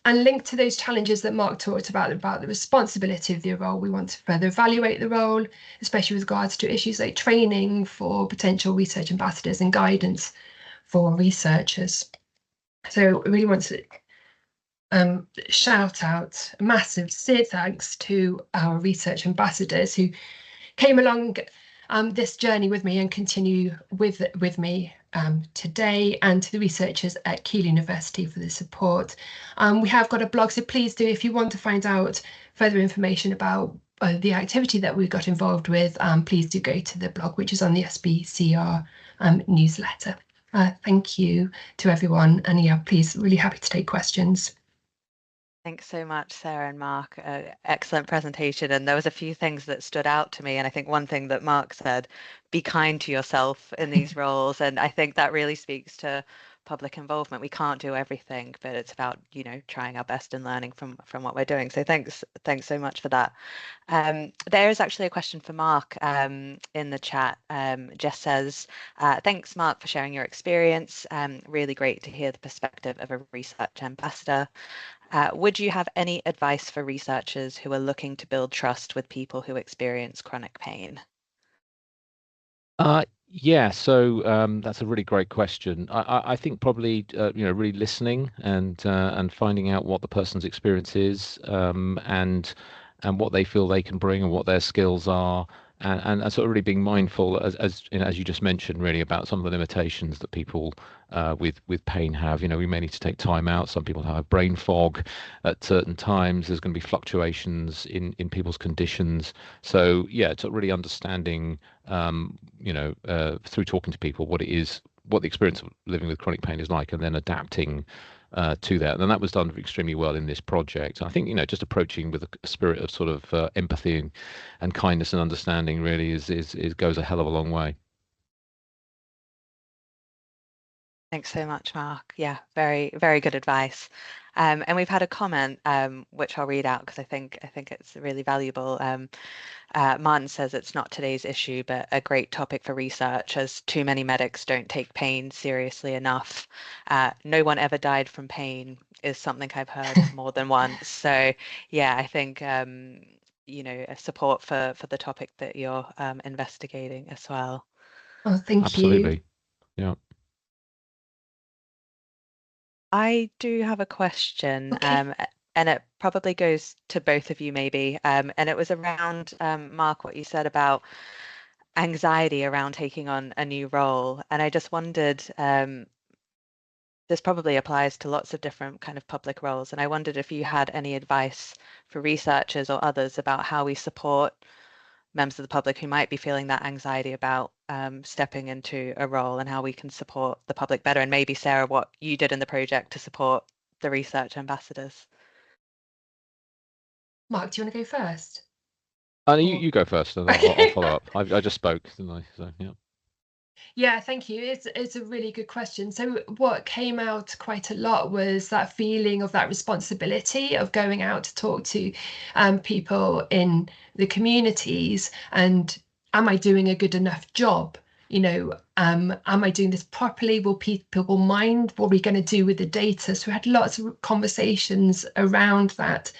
And linked to those challenges that Mark talked about the responsibility of the role, we want to further evaluate the role, especially with regards to issues like training for potential research ambassadors and guidance for researchers. So we really want to shout out a massive sincere thanks to our research ambassadors who came along this journey with me and continue with me today, and to the researchers at Keele University for the support. We have got a blog, so please do, if you want to find out further information about the activity that we got involved with, please do go to the blog, which is on the SPCR newsletter. Thank you to everyone, and yeah, please, really happy to take questions. Thanks so much, Sarah and Mark. Excellent presentation. And there was a few things that stood out to me. And I think one thing that Mark said, be kind to yourself in these roles. And I think that really speaks to public involvement. We can't do everything, but it's about, you know, trying our best and learning from what we're doing. So thanks so much for that. There is actually a question for Mark in the chat. Jess says, thanks, Mark, for sharing your experience. Really great to hear the perspective of a research ambassador. Would you have any advice for researchers who are looking to build trust with people who experience chronic pain? Yeah, so that's a really great question. I think probably you know, really listening and finding out what the person's experience is, and what they feel they can bring and what their skills are, and sort of really being mindful, as you know, as you just mentioned, really about some of the limitations that people with pain have. You know, we may need to take time out. Some people have brain fog at certain times. There's going to be fluctuations in people's conditions. So yeah, it's really understanding, you know, through talking to people what it is, what the experience of living with chronic pain is like, and then adapting to that. And that was done extremely well in this project. I think, you know, just approaching with a spirit of sort of empathy and kindness and understanding really is goes a hell of a long way. Thanks so much, Mark. Yeah, very, very good advice. And we've had a comment which I'll read out because I think it's really valuable. Martin says it's not today's issue, but a great topic for research, as too many medics don't take pain seriously enough. No one ever died from pain is something I've heard more than once. So yeah, I think you know, a support for the topic that you're investigating as well. Oh, thank you. Absolutely. Yeah. I do have a question, Okay. and it probably goes to both of you maybe, and it was around, Mark, what you said about anxiety around taking on a new role. And I just wondered, this probably applies to lots of different kind of public roles, and I wondered if you had any advice for researchers or others about how we support members of the public who might be feeling that anxiety about stepping into a role, and how we can support the public better. And maybe, Sarah, what you did in the project to support the research ambassadors. Mark, do you want to go first? You go first, and I'll follow up. I just spoke, didn't I? So yeah. Yeah, thank you. It's a really good question. So what came out quite a lot was that feeling of that responsibility of going out to talk to people in the communities, and am I doing a good enough job? You know, am I doing this properly? Will people mind? What are we going to do with the data? So we had lots of conversations around that.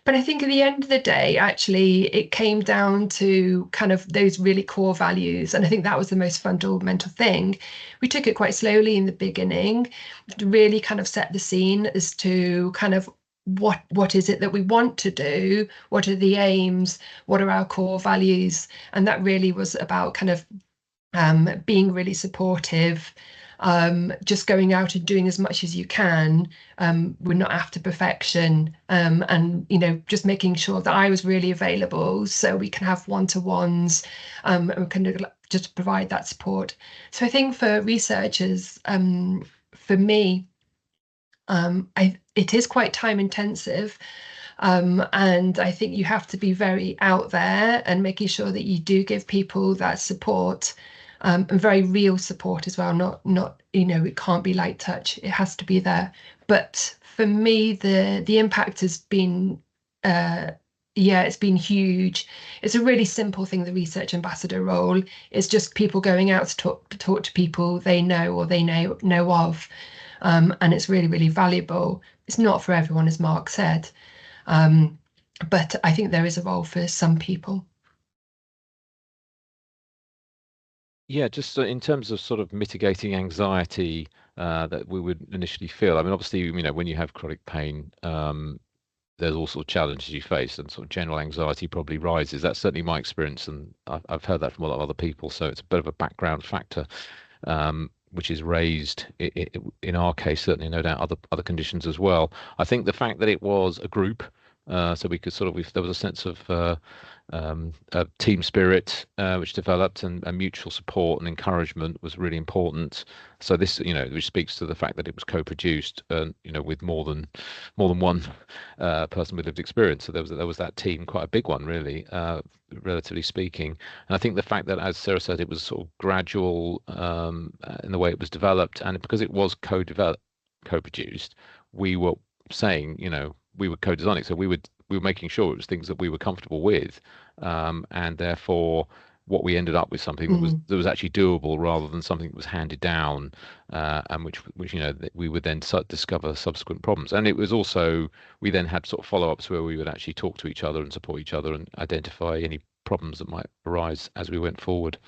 But I think at the end of the day, actually, it came down to kind of those really core values. And I think that was the most fundamental thing. We took it quite slowly in the beginning to really kind of set the scene as to kind of what is it that we want to do? What are the aims? What are our core values? And that really was about kind of being really supportive, just going out and doing as much as you can. We're not after perfection, and you know, just making sure that I was really available so we can have one-to-ones, and we can just provide that support. So I think for researchers, for me, it is quite time intensive. And I think you have to be very out there and making sure that you do give people that support, and very real support as well. Not you know, it can't be light touch. It has to be there. But for me, the impact has been yeah, it's been huge. It's a really simple thing. The research ambassador role is just people going out to talk to people they know or they know of, and it's really, really valuable. It's not for everyone, as Mark said, but I think there is a role for some people. Yeah, just in terms of sort of mitigating anxiety that we would initially feel. I mean, obviously, you know, when you have chronic pain, there's all sorts of challenges you face, and sort of general anxiety probably rises. That's certainly my experience, and I've heard that from a lot of other people. So it's a bit of a background factor, which is raised in our case, certainly, no doubt, other conditions as well. I think the fact that it was a group, so we could sort of, there was a sense of team spirit which developed, and mutual support and encouragement was really important. So this, you know, which speaks to the fact that it was co-produced, you know, with more than one person with lived experience. So there was that team, quite a big one, really, relatively speaking. And I think the fact that, as Sarah said, it was sort of gradual in the way it was developed, and because it was co-produced, we were saying, you know, we were co-designing, so we were making sure it was things that we were comfortable with, and therefore what we ended up with something that was actually doable, rather than something that was handed down, and which you know, we would then discover subsequent problems. And it was also, we then had sort of follow-ups where we would actually talk to each other and support each other and identify any problems that might arise as we went forward.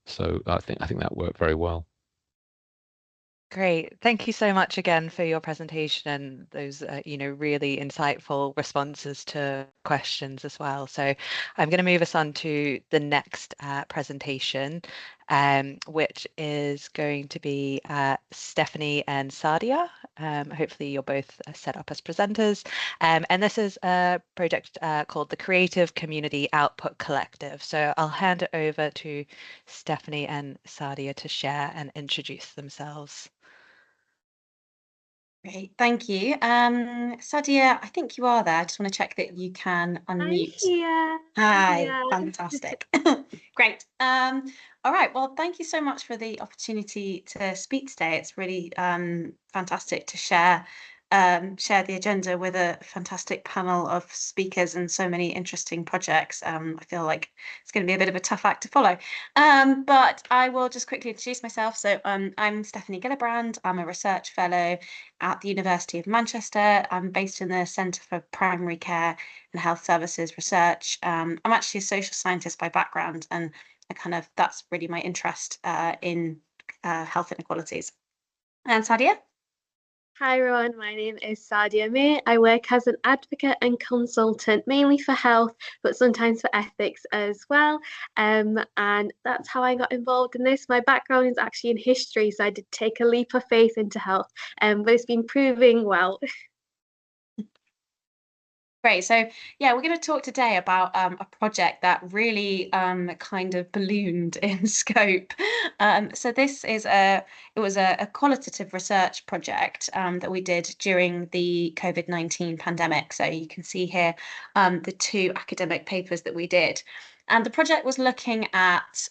So I think that worked very well. Great. Thank you so much again for your presentation and those, you know, really insightful responses to questions as well. So I'm going to move us on to the next presentation, which is going to be Stephanie and Sadia. Hopefully you're both set up as presenters. And this is a project called the Creative Community Output Collective. So I'll hand it over to Stephanie and Sadia to share and introduce themselves. Great, thank you. Sadia, I think you are there. I just want to check that you can unmute. I'm here. Hi, fantastic. Great. All right, well, thank you so much for the opportunity to speak today. It's really fantastic to share the agenda with a fantastic panel of speakers and so many interesting projects. I feel like it's going to be a bit of a tough act to follow, but I will just quickly introduce myself. So I'm Stephanie Gillibrand. I'm a research fellow at the University of Manchester. I'm based in the Centre for Primary Care and Health Services Research. I'm actually a social scientist by background, and that's really my interest in health inequalities. And Sadia? Hi everyone, my name is Sadia Mir. I work as an advocate and consultant, mainly for health, but sometimes for ethics as well. And that's how I got involved in this. My background is actually in history, so I did take a leap of faith into health, but it's been proving well. Great. So yeah, we're going to talk today about a project that really kind of ballooned in scope. So this is it was a qualitative research project that we did during the COVID-19 pandemic. So you can see here the two academic papers that we did. And the project was looking at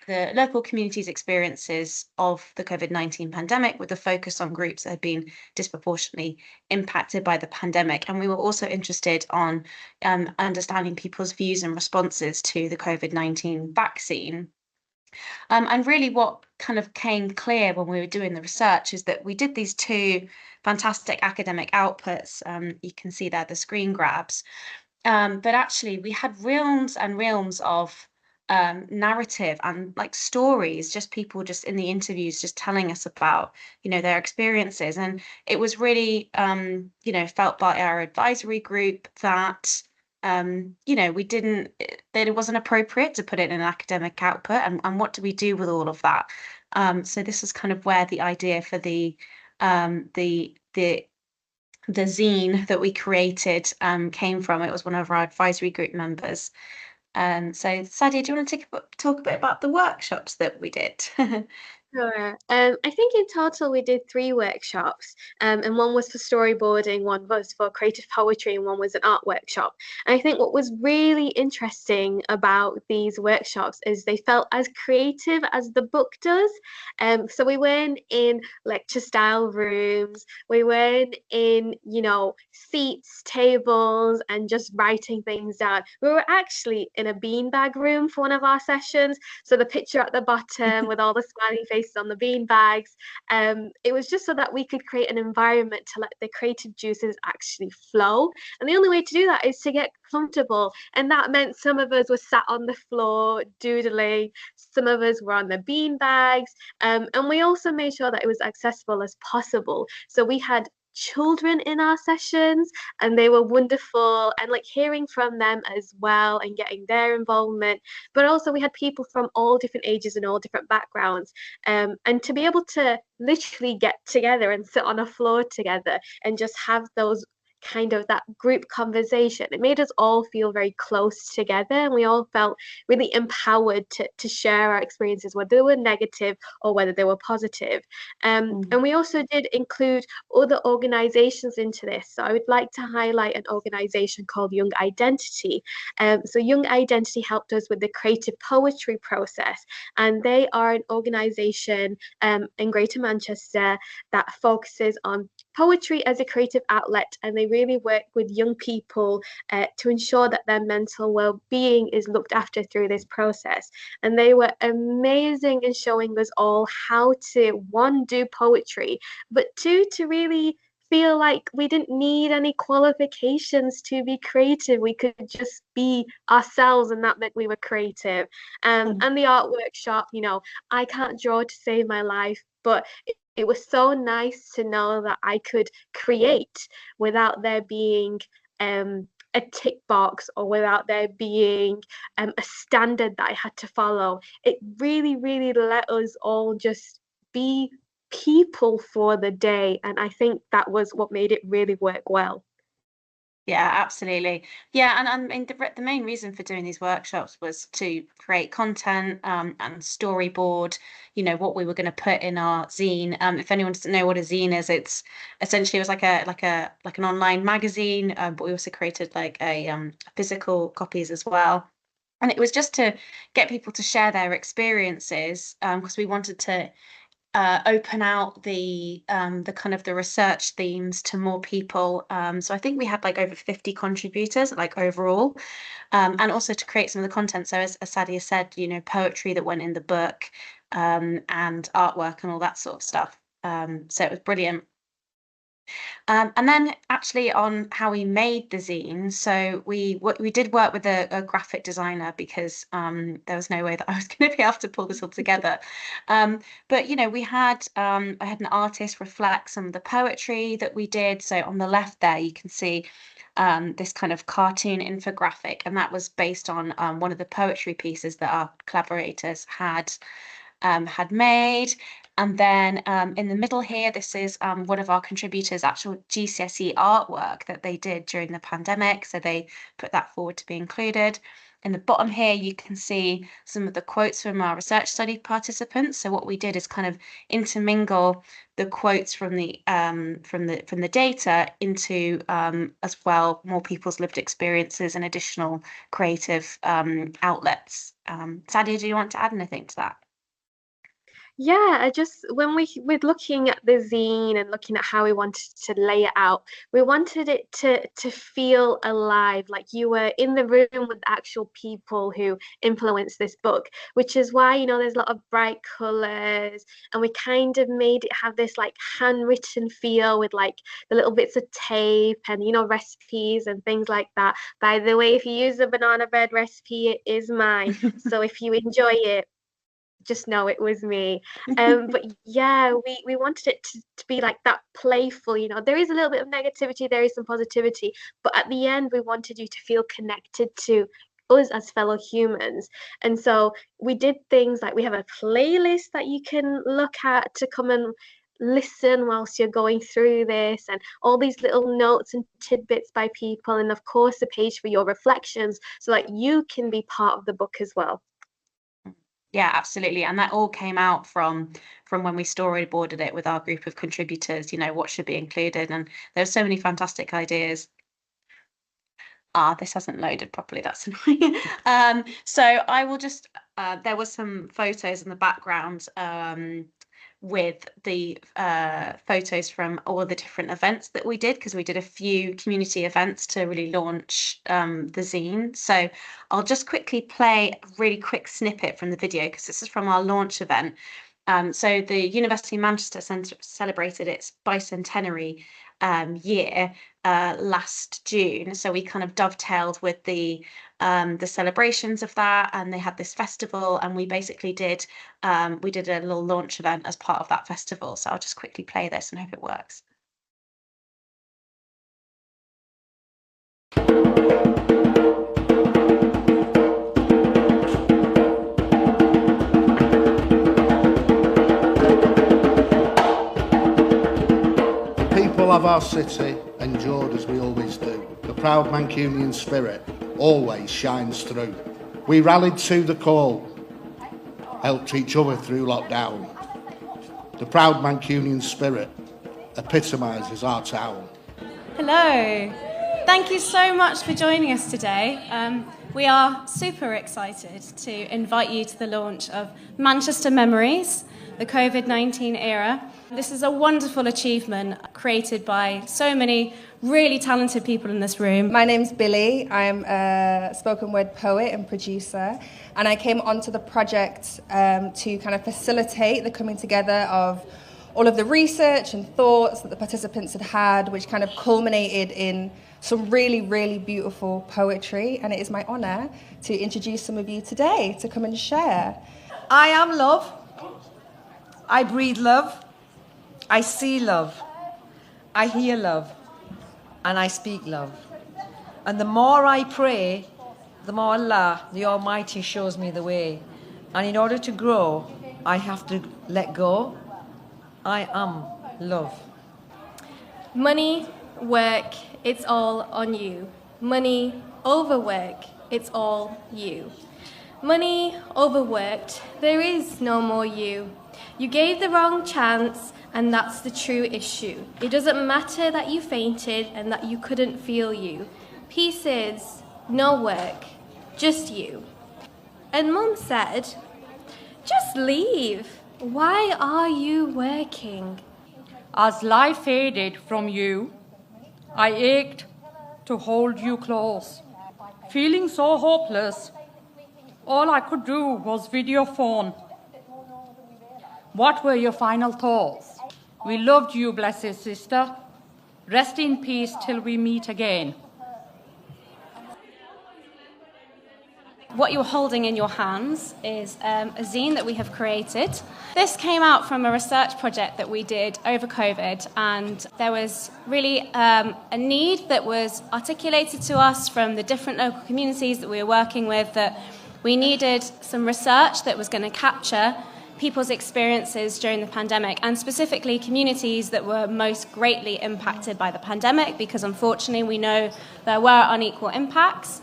the local community's experiences of the COVID-19 pandemic, with a focus on groups that had been disproportionately impacted by the pandemic. And we were also interested on understanding people's views and responses to the COVID-19 vaccine. And really what kind of came clear when we were doing the research is that we did these two fantastic academic outputs. You can see there the screen grabs. But actually we had realms and realms of narrative and like stories, just people just in the interviews just telling us about, you know, their experiences. And it was really, you know, felt by our advisory group that, you know, that it wasn't appropriate to put it in an academic output. And what do we do with all of that? So this is kind of where the idea for the zine that we created came from. It was one of our advisory group members. So Sadia, do you want to talk a bit about the workshops that we did? Sure. I think in total we did 3 workshops, and one was for storyboarding, one was for creative poetry, and one was an art workshop. And I think what was really interesting about these workshops is they felt as creative as the book does. So we weren't in lecture style rooms, we weren't in, you know, seats, tables, and just writing things down. We were actually in a beanbag room for one of our sessions. So the picture at the bottom with all the smiley faces placed on the bean bags. It was just so that we could create an environment to let the creative juices actually flow. And the only way to do that is to get comfortable. And that meant some of us were sat on the floor doodling, some of us were on the bean bags, and we also made sure that it was accessible as possible. So we had children in our sessions, and they were wonderful, and like hearing from them as well and getting their involvement. But also we had people from all different ages and all different backgrounds, and to be able to literally get together and sit on a floor together and just have those kind of that group conversation, it made us all feel very close together, and we all felt really empowered to share our experiences, whether they were negative or whether they were positive. And we also did include other organizations into this. So I would like to highlight an organization called Young Identity. So Young Identity helped us with the creative poetry process, and they are an organization in Greater Manchester that focuses on poetry as a creative outlet, and they really work with young people to ensure that their mental well-being is looked after through this process. And they were amazing in showing us all how to, one, do poetry, but two, to really feel like we didn't need any qualifications to be creative. We could just be ourselves, and that meant we were creative. And the art workshop, you know, I can't draw to save my life, but it was so nice to know that I could create without there being a tick box or without there being a standard that I had to follow. It really, really let us all just be people for the day, and I think that was what made it really work well. Yeah, absolutely. Yeah, and I mean the main reason for doing these workshops was to create content and storyboard, you know, what we were going to put in our zine. If anyone doesn't know what a zine is, it's essentially, it was like an online magazine, but we also created like a physical copies as well. And it was just to get people to share their experiences, because we wanted to open out the kind of the research themes to more people. So I think we had like over 50 contributors, like overall, and also to create some of the content. So as Sadia said, you know, poetry that went in the book, and artwork and all that sort of stuff. So it was brilliant. And then actually on how we made the zine, so we did work with a graphic designer, because there was no way that I was going to be able to pull this all together. But you know, I had an artist reflect some of the poetry that we did. So on the left there, you can see this kind of cartoon infographic, and that was based on one of the poetry pieces that our collaborators had made. And then in the middle here, this is one of our contributors' actual GCSE artwork that they did during the pandemic. So they put that forward to be included. In the bottom here, you can see some of the quotes from our research study participants. So what we did is kind of intermingle the quotes from the data into as well more people's lived experiences and additional creative outlets. Sadia, do you want to add anything to that? Yeah, I just, when we're looking at the zine and looking at how we wanted to lay it out, we wanted it to feel alive, like you were in the room with actual people who influenced this book, which is why, you know, there's a lot of bright colors, and we kind of made it have this like handwritten feel with like the little bits of tape and, you know, recipes and things like that. By the way, if you use the banana bread recipe, it is mine. So if you enjoy it, just know it was me. But yeah, we wanted it to be like that playful, you know, there is a little bit of negativity, there is some positivity, but at the end we wanted you to feel connected to us as fellow humans. And so we did things like, we have a playlist that you can look at to come and listen whilst you're going through this, and all these little notes and tidbits by people, and of course a page for your reflections so that you can be part of the book as well. Yeah, absolutely. And that all came out from when we storyboarded it with our group of contributors, you know, what should be included. And there were so many fantastic ideas. This hasn't loaded properly. That's annoying. So I will just, there was some photos in the background with the photos from all the different events that we did, because we did a few community events to really launch the zine. So I'll just quickly play a really quick snippet from the video, because this is from our launch event. So the University of Manchester celebrated its bicentenary year last June. So we kind of dovetailed with the celebrations of that, and they had this festival, and we basically did a little launch event as part of that festival. So I'll just quickly play this and hope it works. Of our city endured as we always do. The proud Mancunian spirit always shines through. We rallied to the call, helped each other through lockdown. The proud Mancunian spirit epitomises our town. Hello, thank you so much for joining us today. We are super excited to invite you to the launch of Manchester Memories, the COVID-19 era. This is a wonderful achievement created by so many really talented people in this room. My name's Billy. I'm a spoken word poet and producer, and I came onto the project to kind of facilitate the coming together of all of the research and thoughts that the participants had had, which kind of culminated in some really, really beautiful poetry, and it is my honour to introduce some of you today to come and share. I am love. I breathe love. I see love. I hear love. And I speak love. And the more I pray, the more Allah, the Almighty, shows me the way. And in order to grow, I have to let go. I am love. Money, work, it's all on you. Money, overwork, it's all you. Money, overworked, there is no more you. You gave the wrong chance, and that's the true issue. It doesn't matter that you fainted and that you couldn't feel you. Pieces, no work, just you. And Mum said, just leave. Why are you working? As life faded from you, I ached to hold you close. Feeling so hopeless, all I could do was video phone. What were your final thoughts? We loved you, blessed sister. Rest in peace till we meet again. What you're holding in your hands is a zine that we have created. This came out from a research project that we did over COVID, and there was really a need that was articulated to us from the different local communities that we were working with, that we needed some research that was going to capture people's experiences during the pandemic, and specifically communities that were most greatly impacted by the pandemic, because unfortunately we know there were unequal impacts.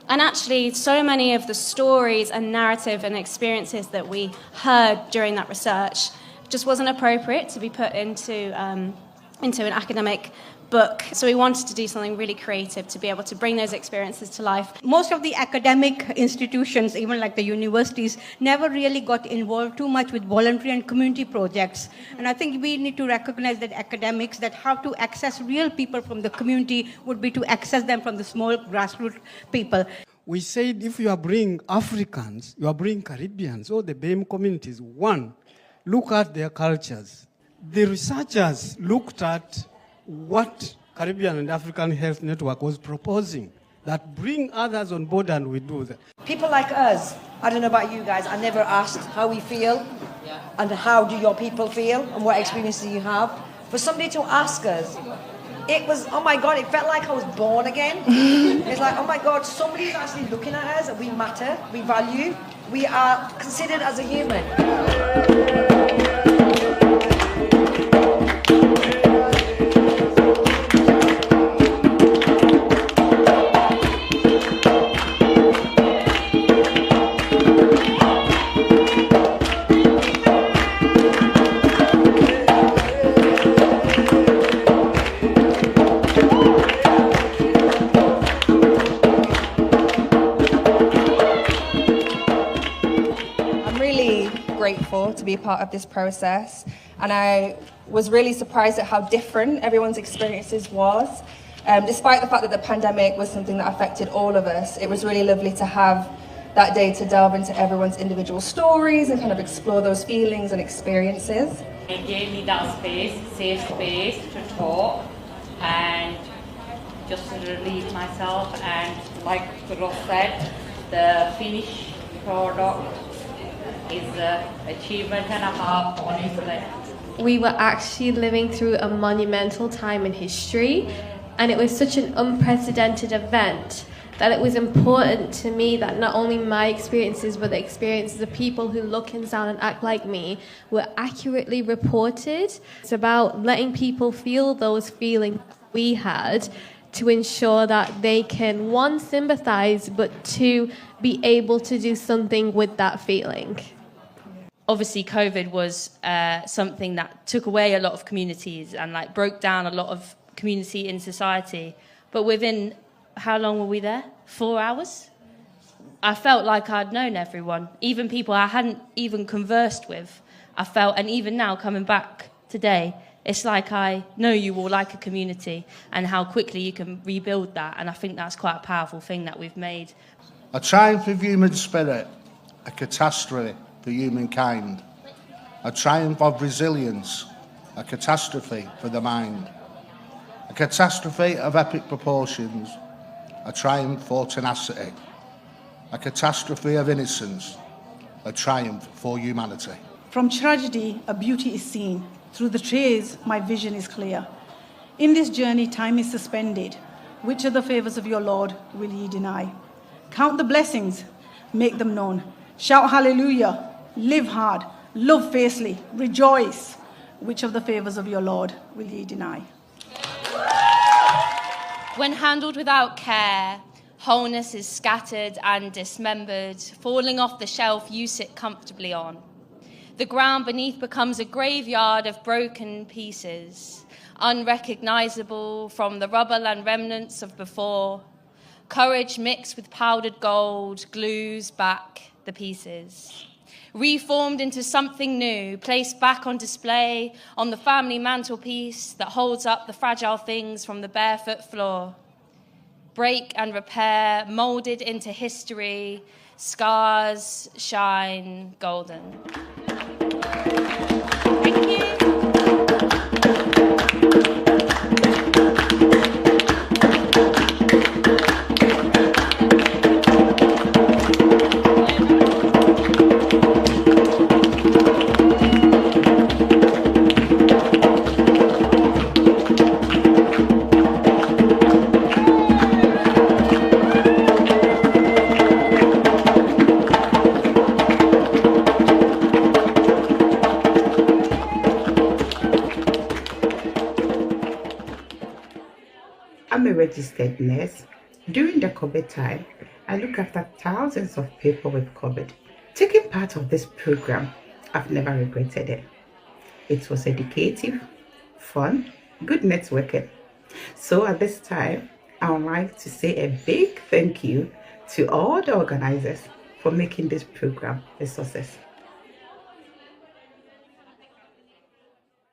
And actually, so many of the stories and narrative and experiences that we heard during that research just wasn't appropriate to be put into an academic book. So we wanted to do something really creative to be able to bring those experiences to life. Most of the academic institutions, even like the universities, never really got involved too much with voluntary and community projects. And I think we need to recognize that academics, that how to access real people from the community would be to access them from the small grassroots people. We said if you are bringing Africans, you are bringing Caribbeans, or the BAME communities, one, look at their cultures. The researchers looked at what Caribbean and African Health Network was proposing, that bring others on board, and we do that. People like us, I don't know about you guys, I never asked how we feel and how do your people feel and what experiences you have. For somebody to ask us, it was, oh my God, it felt like I was born again. It's like, oh my God, somebody's actually looking at us, and we matter, we value, we are considered as a human. Grateful to be a part of this process, and I was really surprised at how different everyone's experiences was. Despite the fact that the pandemic was something that affected all of us, it was really lovely to have that day to delve into everyone's individual stories and kind of explore those feelings and experiences. It gave me that space, safe space to talk and just to relieve myself, and like Ross said, the finished product is an achievement and a half, honestly. We were actually living through a monumental time in history, and it was such an unprecedented event that it was important to me that not only my experiences but the experiences of people who look and sound and act like me were accurately reported. It's about letting people feel those feelings we had to ensure that they can, one, sympathise, but two, be able to do something with that feeling. Obviously, COVID was something that took away a lot of communities and like broke down a lot of community in society. But within, how long were we there? 4 hours? I felt like I'd known everyone, even people I hadn't even conversed with. I felt, and even now coming back today, it's like I know you all like a community and how quickly you can rebuild that. And I think that's quite a powerful thing that we've made. A triumph of human spirit, a catastrophe for humankind. A triumph of resilience, a catastrophe for the mind. A catastrophe of epic proportions, a triumph for tenacity. A catastrophe of innocence, a triumph for humanity. From tragedy, a beauty is seen. Through the trays, my vision is clear. In this journey, time is suspended. Which of the favours of your Lord will ye deny? Count the blessings, make them known. Shout hallelujah, live hard, love fiercely, rejoice. Which of the favours of your Lord will ye deny? When handled without care, wholeness is scattered and dismembered, falling off the shelf you sit comfortably on. The ground beneath becomes a graveyard of broken pieces, unrecognisable from the rubble and remnants of before. Courage mixed with powdered gold glues back the pieces. Reformed into something new, placed back on display on the family mantelpiece that holds up the fragile things from the barefoot floor. Break and repair, moulded into history, scars shine golden. Thank you. I'm a registered nurse. During the COVID time, I look after thousands of people with COVID. Taking part of this program, I've never regretted it. It was educative, fun, good networking. So at this time, I would like to say a big thank you to all the organizers for making this program a success.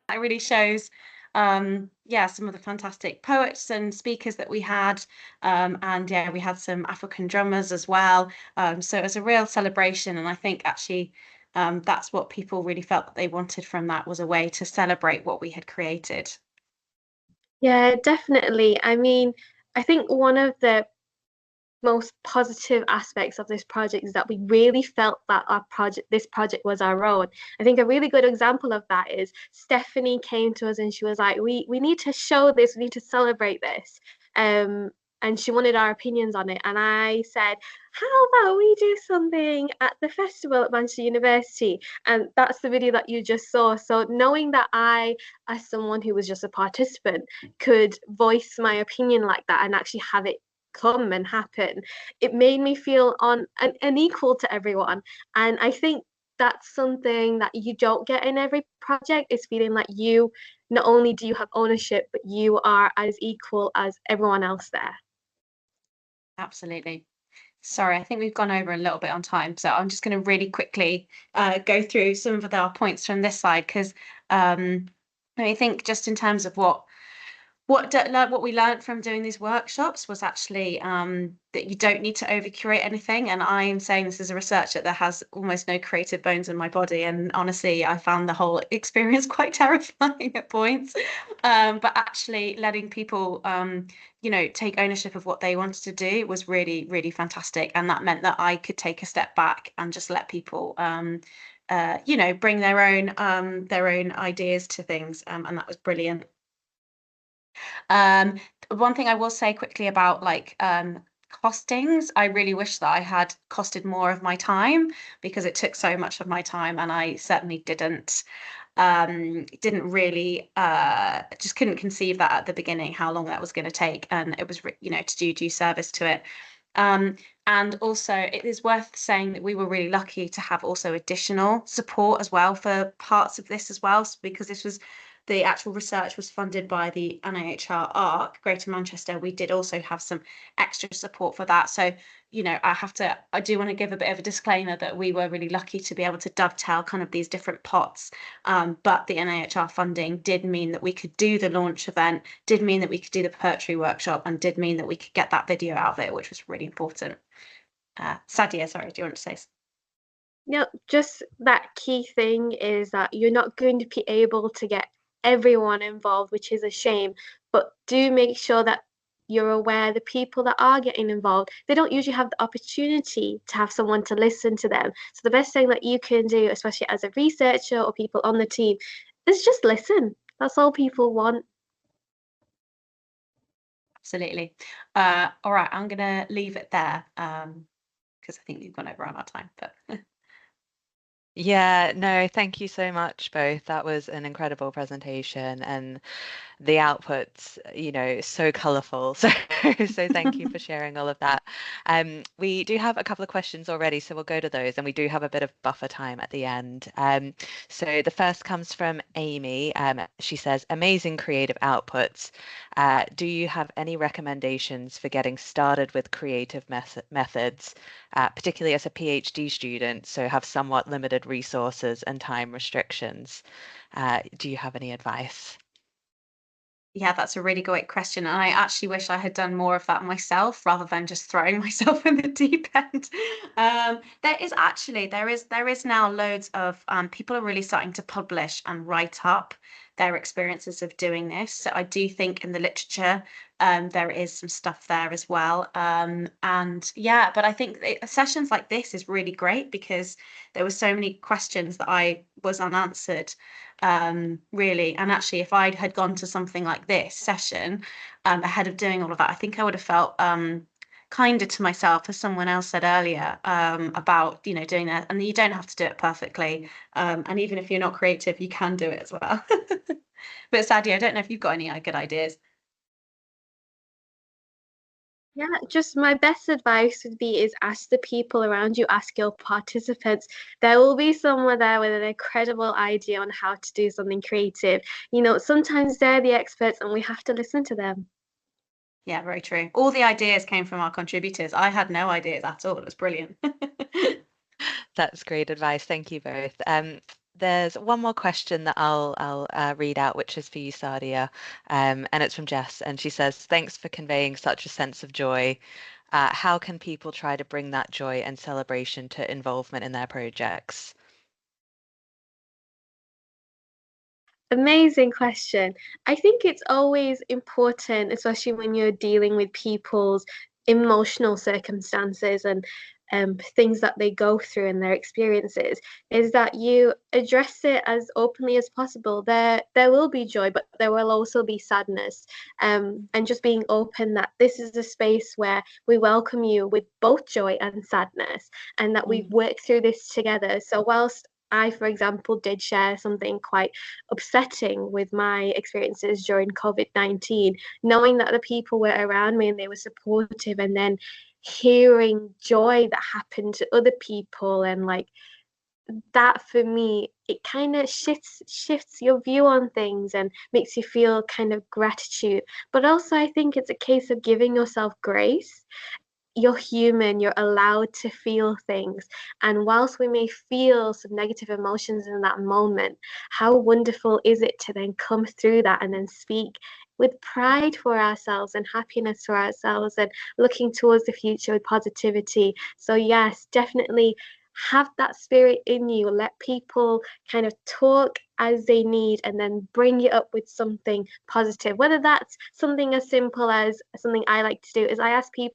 That really shows some of the fantastic poets and speakers that we had, and we had some African drummers as well, so it was a real celebration, and I think actually that's what people really felt that they wanted from that, was a way to celebrate what we had created. Yeah, definitely. I mean, I think one of the most positive aspects of this project is that we really felt that this project was our own. I think a really good example of that is Stephanie came to us and she was like, we need to show this, we need to celebrate this, and she wanted our opinions on it, and I said, how about we do something at the festival at Manchester University? And that's the video that you just saw. So knowing that I, as someone who was just a participant, could voice my opinion like that and actually have it come and happen, it made me feel unequal to everyone. And I think that's something that you don't get in every project, is feeling like you, not only do you have ownership, but you are as equal as everyone else there. Absolutely. Sorry, I think we've gone over a little bit on time, so I'm just going to really quickly go through some of our points from this slide, because I think just in terms of what What we learned from doing these workshops was actually that you don't need to over curate anything. And I am saying this as a researcher that has almost no creative bones in my body. And honestly, I found the whole experience quite terrifying at points. But actually letting people, take ownership of what they wanted to do was really, really fantastic. And that meant that I could take a step back and just let people, bring their own ideas to things. And that was brilliant. One thing I will say quickly about costings, I really wish that I had costed more of my time, because it took so much of my time, and I certainly didn't really just couldn't conceive that at the beginning, how long that was going to take, and it was to do due service to it. And also it is worth saying that we were really lucky to have also additional support as well for parts of this as well, because this was the actual research was funded by the NIHR ARC Greater Manchester. We did also have some extra support for that. So, I do want to give a bit of a disclaimer that we were really lucky to be able to dovetail kind of these different pots. But the NIHR funding did mean that we could do the launch event, did mean that we could do the poetry workshop, and did mean that we could get that video out there, which was really important. Sadia, sorry, do you want to say something? No, just that key thing is that you're not going to be able to get everyone involved, which is a shame, but do make sure that you're aware the people that are getting involved, they don't usually have the opportunity to have someone to listen to them. So the best thing that you can do, especially as a researcher or people on the team, is just listen. That's all people want. Absolutely. All right, I'm gonna leave it there because I think we've gone over on our time, but Yeah, no, thank you so much both. That was an incredible presentation, and the outputs, so colourful. So thank you for sharing all of that. We do have a couple of questions already, so we'll go to those, and we do have a bit of buffer time at the end. So the first comes from Amy. She says, amazing creative outputs. Do you have any recommendations for getting started with creative methods, particularly as a PhD student, so have somewhat limited resources and time restrictions? Do you have any advice? Yeah, that's a really great question. And I actually wish I had done more of that myself rather than just throwing myself in the deep end. There is now loads of people are really starting to publish and write up their experiences of doing this. So I do think in the literature there is some stuff there as well. And yeah, but I think sessions like this is really great because there were so many questions that I was unanswered. Really, and actually if I had gone to something like this session ahead of doing all of that, I think I would have felt kinder to myself, as someone else said earlier, about doing that. And you don't have to do it perfectly, and even if you're not creative, you can do it as well. But Sadia, I don't know if you've got any good ideas. Yeah, just my best advice would be is ask the people around you, ask your participants. There will be someone there with an incredible idea on how to do something creative. Sometimes they're the experts and we have to listen to them. Yeah, very true. All the ideas came from our contributors. I had no ideas at all. It was brilliant. That's great advice. Thank you both. There's one more question that I'll read out, which is for you, Sadia, and it's from Jess, and she says, thanks for conveying such a sense of joy. How can people try to bring that joy and celebration to involvement in their projects? Amazing question. I think it's always important, especially when you're dealing with people's emotional circumstances and things that they go through and their experiences, is that you address it as openly as possible. There will be joy, but there will also be sadness. And just being open that this is a space where we welcome you with both joy and sadness, and that we work through this together. So whilst I, for example, did share something quite upsetting with my experiences during COVID-19, knowing that the people were around me and they were supportive, and then hearing joy that happened to other people, and that, for me, it kind of shifts your view on things and makes you feel kind of gratitude. But also I think it's a case of giving yourself grace. you're human, you're allowed to feel things. And whilst we may feel some negative emotions in that moment, how wonderful is it to then come through that and then speak with pride for ourselves and happiness for ourselves and looking towards the future with positivity. So yes, definitely have that spirit in you. Let people kind of talk as they need and then bring you up with something positive. Whether that's something as simple as something I like to do is I ask people,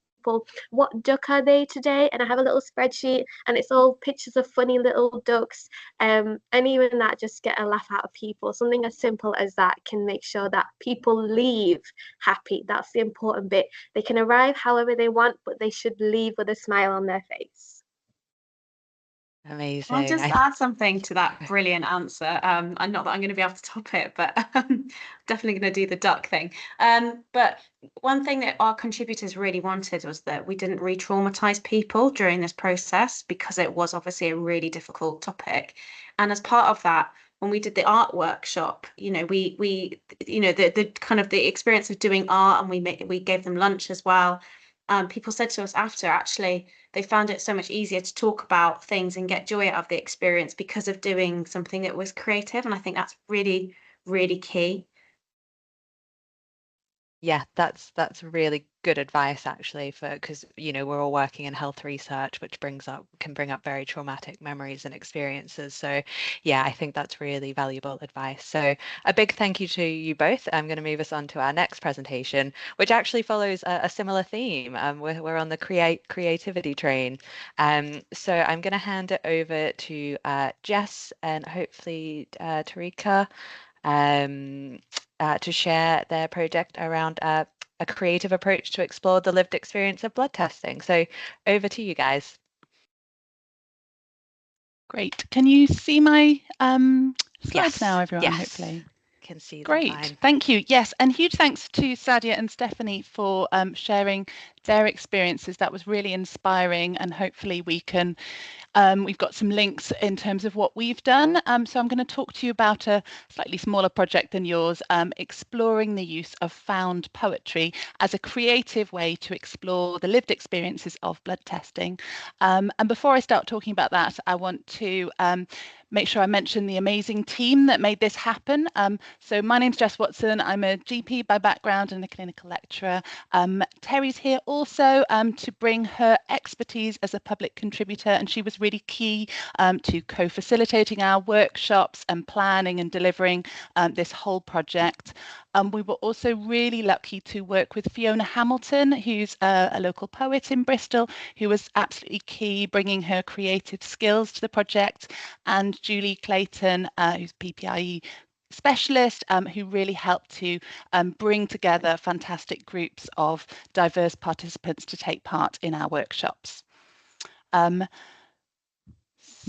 what duck are they today? And I have a little spreadsheet and it's all pictures of funny little ducks. And even that just get a laugh out of people. Something as simple as that can make sure that people leave happy. That's the important bit. They can arrive however they want, but they should leave with a smile on their face. Amazing. I'll just add something to that brilliant answer. And not that I'm going to be able to top it, but definitely going to do the duck thing. But one thing that our contributors really wanted was that we didn't re-traumatize people during this process, because it was obviously a really difficult topic. And as part of that, when we did the art workshop, you know, we the kind of the experience of doing art, and we gave them lunch as well. People said to us after, actually, they found it so much easier to talk about things and get joy out of the experience because of doing something that was creative. And I think that's really, really key. Yeah, that's really good advice, actually, because we're all working in health research, which can bring up very traumatic memories and experiences. So yeah, I think that's really valuable advice. So a big thank you to you both. I'm going to move us on to our next presentation, which actually follows a similar theme. We're on the creativity train. So I'm going to hand it over to Jess and hopefully Tarika to share their project around a creative approach to explore the lived experience of blood testing. So over to you guys. Great. Can you see my slides yes. now, everyone? Yes. Hopefully. Can see them Great. fine. Thank you. Yes, and huge thanks to Sadia and Stephanie for sharing their experiences. That was really inspiring, and hopefully we can we've got some links in terms of what we've done. So I'm going to talk to you about a slightly smaller project than yours, exploring the use of found poetry as a creative way to explore the lived experiences of blood testing. And before I start talking about that, I want to make sure I mention the amazing team that made this happen. So my name's Jess Watson. I'm a GP by background and a clinical lecturer. Terry's here also to bring her expertise as a public contributor, and she was really key to co-facilitating our workshops and planning and delivering this whole project. We were also really lucky to work with Fiona Hamilton, who's a local poet in Bristol, who was absolutely key, bringing her creative skills to the project, and Julie Clayton, who's PPIE specialist, who really helped to bring together fantastic groups of diverse participants to take part in our workshops.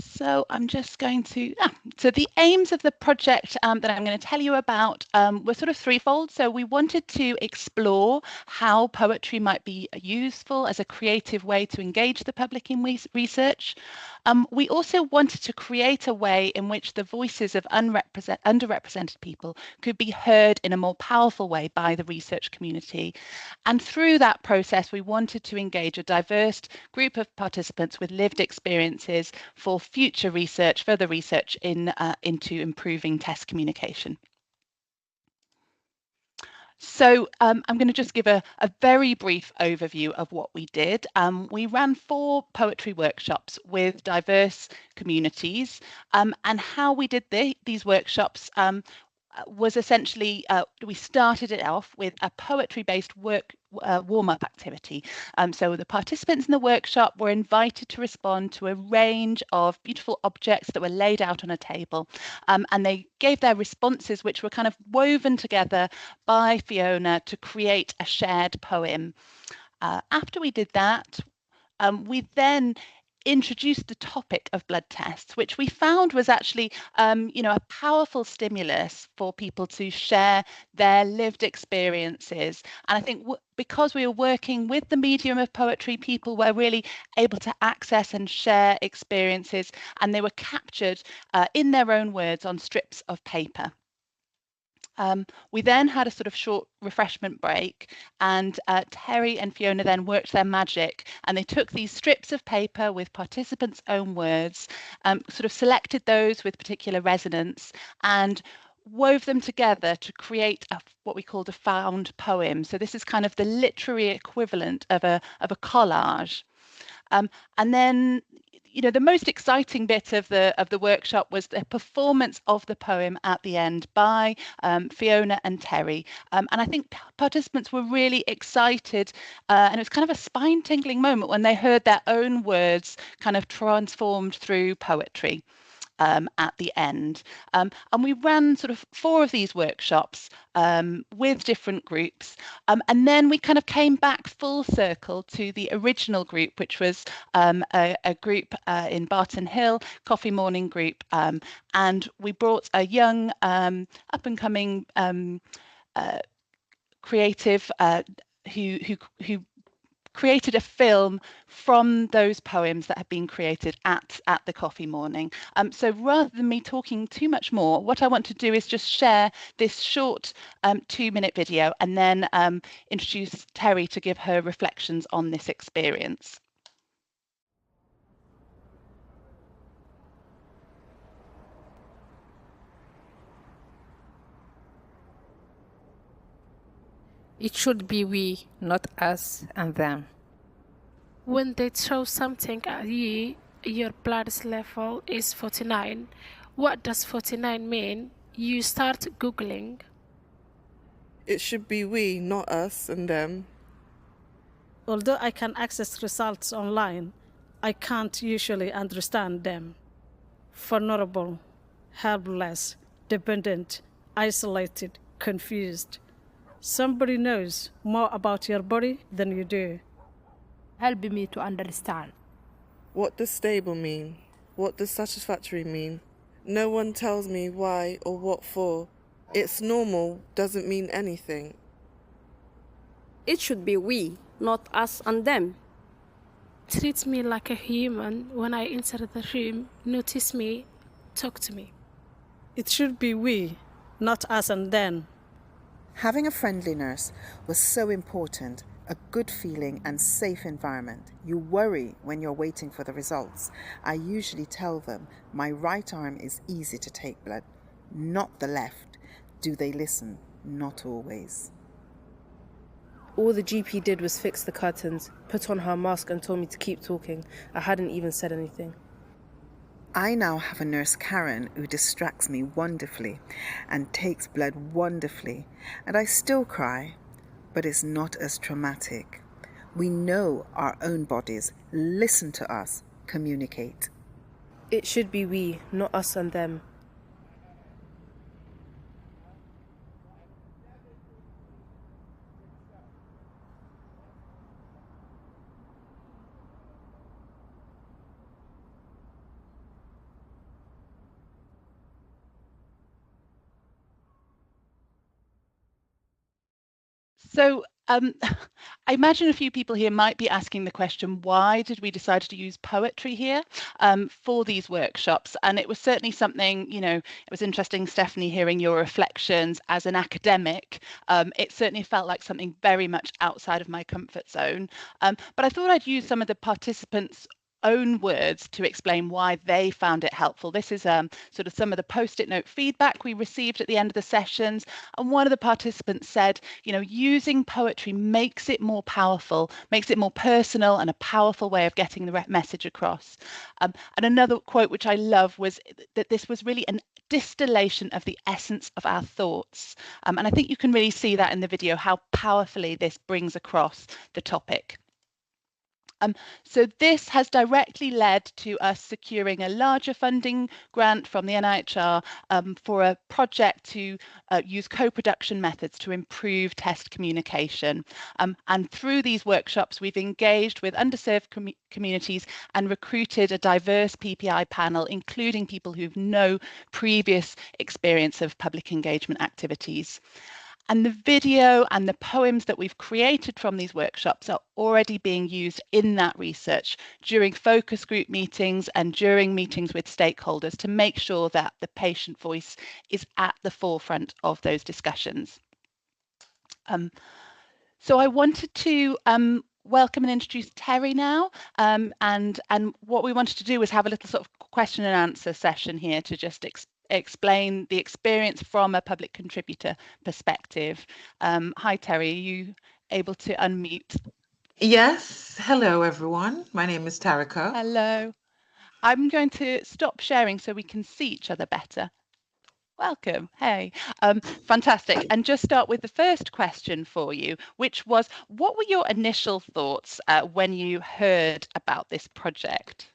So I'm just going to, so the aims of the project that I'm going to tell you about were sort of threefold. So we wanted to explore how poetry might be useful as a creative way to engage the public in research. We also wanted to create a way in which the voices of underrepresented people could be heard in a more powerful way by the research community. And through that process, we wanted to engage a diverse group of participants with lived experiences for future research, further research into improving test communication. So I'm going to just give a very brief overview of what we did. We ran 4 poetry workshops with diverse communities, and how we did these workshops was essentially, we started it off with a poetry-based warm-up activity. So the participants in the workshop were invited to respond to a range of beautiful objects that were laid out on a table, and they gave their responses, which were kind of woven together by Fiona to create a shared poem. After we did that, we then introduced the topic of blood tests, which we found was actually, a powerful stimulus for people to share their lived experiences. And I think because we were working with the medium of poetry, people were really able to access and share experiences, and they were captured in their own words on strips of paper. We then had a sort of short refreshment break, and Terry and Fiona then worked their magic, and they took these strips of paper with participants' own words, sort of selected those with particular resonance, and wove them together to create what we called a found poem. So this is kind of the literary equivalent of a collage. And then, you know, the most exciting bit of the workshop was the performance of the poem at the end by Fiona and Terry. And I think participants were really excited, and it was kind of a spine-tingling moment when they heard their own words kind of transformed through poetry. At the end. And we ran sort of 4 of these workshops with different groups. And then we kind of came back full circle to the original group, which was a group in Barton Hill, Coffee Morning group. And we brought a young up-and-coming creative who created a film from those poems that had been created at the coffee morning. So rather than me talking too much more, what I want to do is just share this short 2-minute video and then introduce Terry to give her reflections on this experience. It should be we, not us and them. When they throw something at you, your blood level is 49. What does 49 mean? You start Googling. It should be we, not us and them. Although I can access results online, I can't usually understand them. Vulnerable, helpless, dependent, isolated, confused. Somebody knows more about your body than you do. Help me to understand. What does stable mean? What does satisfactory mean? No one tells me why or what for. It's normal doesn't mean anything. It should be we, not us and them. Treat me like a human when I enter the room. Notice me, talk to me. It should be we, not us and them. Having a friendly nurse was so important, a good feeling and safe environment. You worry when you're waiting for the results. I usually tell them my right arm is easy to take blood, not the left. Do they listen? Not always. All the GP did was fix the curtains, put on her mask and told me to keep talking. I hadn't even said anything. I now have a nurse, Karen, who distracts me wonderfully and takes blood wonderfully, and I still cry, but it's not as traumatic. We know our own bodies, listen to us, communicate. It should be we, not us and them. So I imagine a few people here might be asking the question, why did we decide to use poetry here for these workshops? And it was certainly something, you know, it was interesting, Stephanie, hearing your reflections as an academic. It certainly felt like something very much outside of my comfort zone. But I thought I'd use some of the participants' own words to explain why they found it helpful. This is sort of some of the post-it note feedback we received at the end of the sessions. And one of the participants said, you know, using poetry makes it more powerful, makes it more personal and a powerful way of getting the message across. And another quote which I love was that this was really an distillation of the essence of our thoughts. And I think you can really see that in the video, how powerfully this brings across the topic. So this has directly led to us securing a larger funding grant from the NIHR for a project to use co-production methods to improve test communication. And through these workshops, we've engaged with underserved communities and recruited a diverse PPI panel, including people who've no previous experience of public engagement activities. And the video and the poems that we've created from these workshops are already being used in that research during focus group meetings and during meetings with stakeholders to make sure that the patient voice is at the forefront of those discussions. So I wanted to welcome and introduce Terry now, and what we wanted to do was have a little sort of question and answer session here to just explain the experience from a public contributor perspective. Hi Terry, are you able to unmute? Yes, hello everyone. My name is Tarika. Hello. I'm going to stop sharing so we can see each other better. Welcome. Hey, fantastic. And just start with the first question for you, which was, what were your initial thoughts when you heard about this project?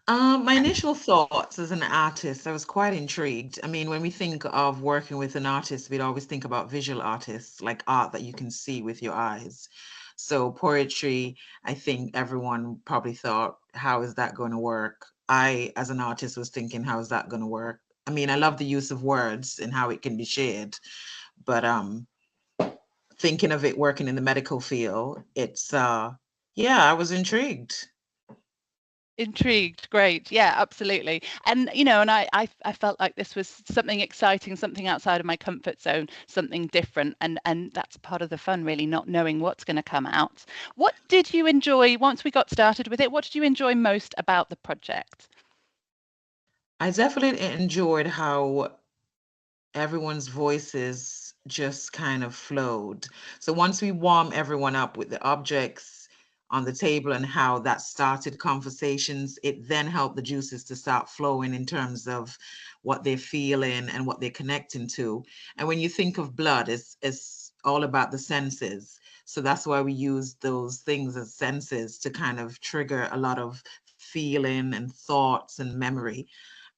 My initial thoughts as an artist, I was quite intrigued. I mean, when we think of working with an artist, we'd always think about visual artists, like art that you can see with your eyes. So poetry, I think everyone probably thought, how is that going to work? I, as an artist, was thinking, how is that going to work? I mean, I love the use of words and how it can be shared, but thinking of it working in the medical field, it's, yeah, I was intrigued. Intrigued, great. Yeah, absolutely. And, you know, and I felt like this was something exciting, something outside of my comfort zone, something different. And that's part of the fun, really, not knowing what's going to come out. What did you enjoy once we got started with it? What did you enjoy most about the project? I definitely enjoyed how everyone's voices just kind of flowed. So once we warm everyone up with the objects on the table and how that started conversations, it then helped the juices to start flowing in terms of what they're feeling and what they're connecting to. And when you think of blood, it's all about the senses. So that's why we use those things as senses to kind of trigger a lot of feeling and thoughts and memory.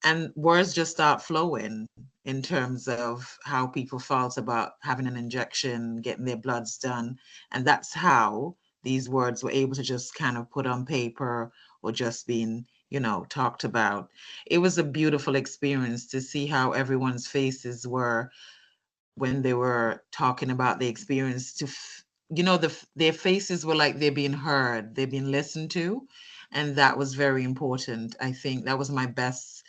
And words just start flowing in terms of how people felt about having an injection, getting their bloods done. And that's how these words were able to just kind of put on paper or just being, you know, talked about. It was a beautiful experience to see how everyone's faces were when they were talking about the experience. You know, their faces were like they're being heard, they're being listened to. And that was very important. I think that was my best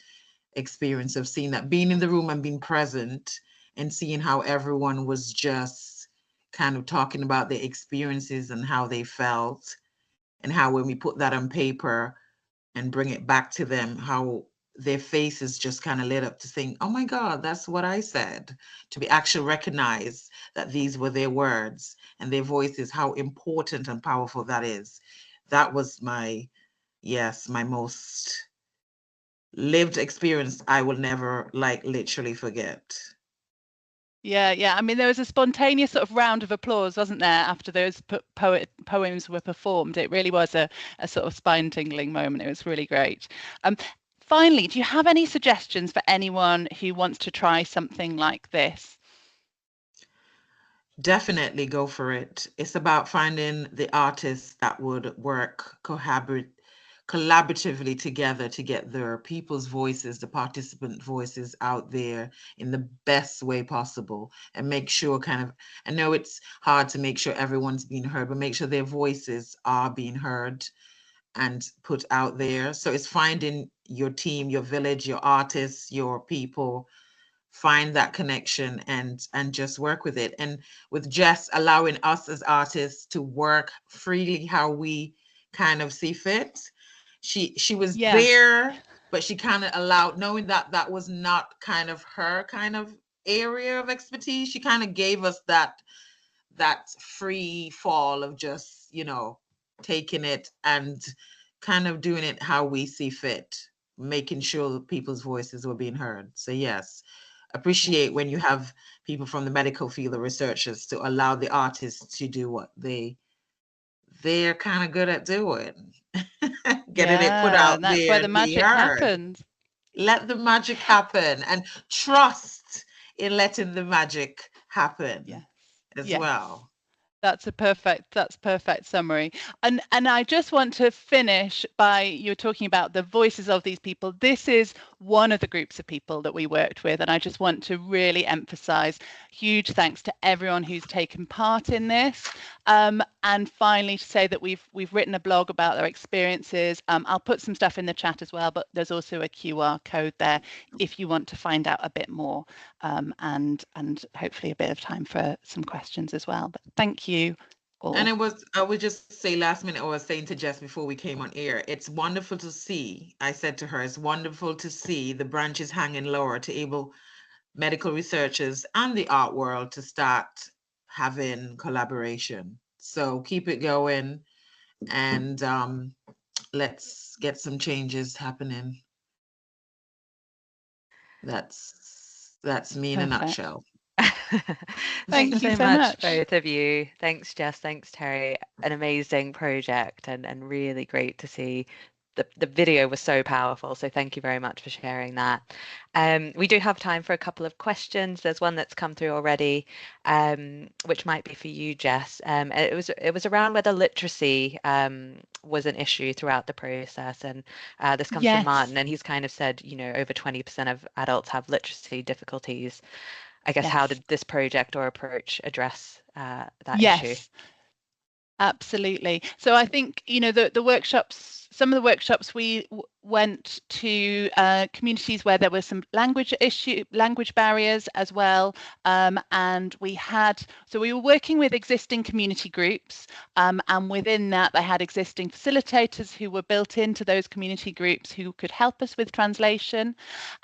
experience of seeing that, being in the room and being present and seeing how everyone was just kind of talking about their experiences and how they felt, and how when we put that on paper and bring it back to them, how their faces just kind of lit up to think, oh my God, that's what I said, to be actually recognized that these were their words and their voices, how important and powerful that is. That was my, yes, my most lived experience I will never literally forget. Yeah. I mean, there was a spontaneous sort of round of applause, wasn't there, after those poems were performed? It really was a sort of spine-tingling moment. It was really great. Finally, do you have any suggestions for anyone who wants to try something like this? Definitely go for it. It's about finding the artists that would work collaboratively together to get their people's voices, the participant voices out there in the best way possible, and make sure I know it's hard to make sure everyone's being heard, but make sure their voices are being heard and put out there. So it's finding your team, your village, your artists, your people, find that connection and just work with it. And with Jess allowing us as artists to work freely how we kind of see fit. She was there, but she kind of allowed, knowing that that was not kind of her kind of area of expertise, she kind of gave us that free fall of just, you know, taking it and kind of doing it how we see fit, making sure that people's voices were being heard. So yes, appreciate when you have people from the medical field, the researchers, to allow the artists to do what they're kind of good at doing. Getting it put out that's there where the and be magic heard. happens. Let the magic happen, and trust in letting the magic happen as well. That's perfect summary. And I just want to finish by, you were talking about the voices of these people. This is one of the groups of people that we worked with, and I just want to really emphasize huge thanks to everyone who's taken part in this. And finally, to say that we've written a blog about their experiences. I'll put some stuff in the chat as well, but there's also a QR code there if you want to find out a bit more, and hopefully a bit of time for some questions as well. But thank you all. And I would just say last minute, I was saying to Jess before we came on air, it's wonderful to see, I said to her, it's wonderful to see the branches hanging lower to able medical researchers and the art world to start having collaboration. So keep it going, and let's get some changes happening. That's me in a nutshell. Thanks so much, both of you. Thanks, Jess. Thanks, Terry. An amazing project, and really great to see. The video was so powerful, so thank you very much for sharing that. We do have time for a couple of questions. There's one that's come through already, which might be for you, Jess. It was around whether literacy was an issue throughout the process, and this comes from Martin, and he's kind of said, you know, over 20% of adults have literacy difficulties. I guess how did this project or approach address that issue? Absolutely. So I think, you know, the workshops, some of the workshops we went to communities where there were some language barriers as well, and we were working with existing community groups, and within that they had existing facilitators who were built into those community groups who could help us with translation.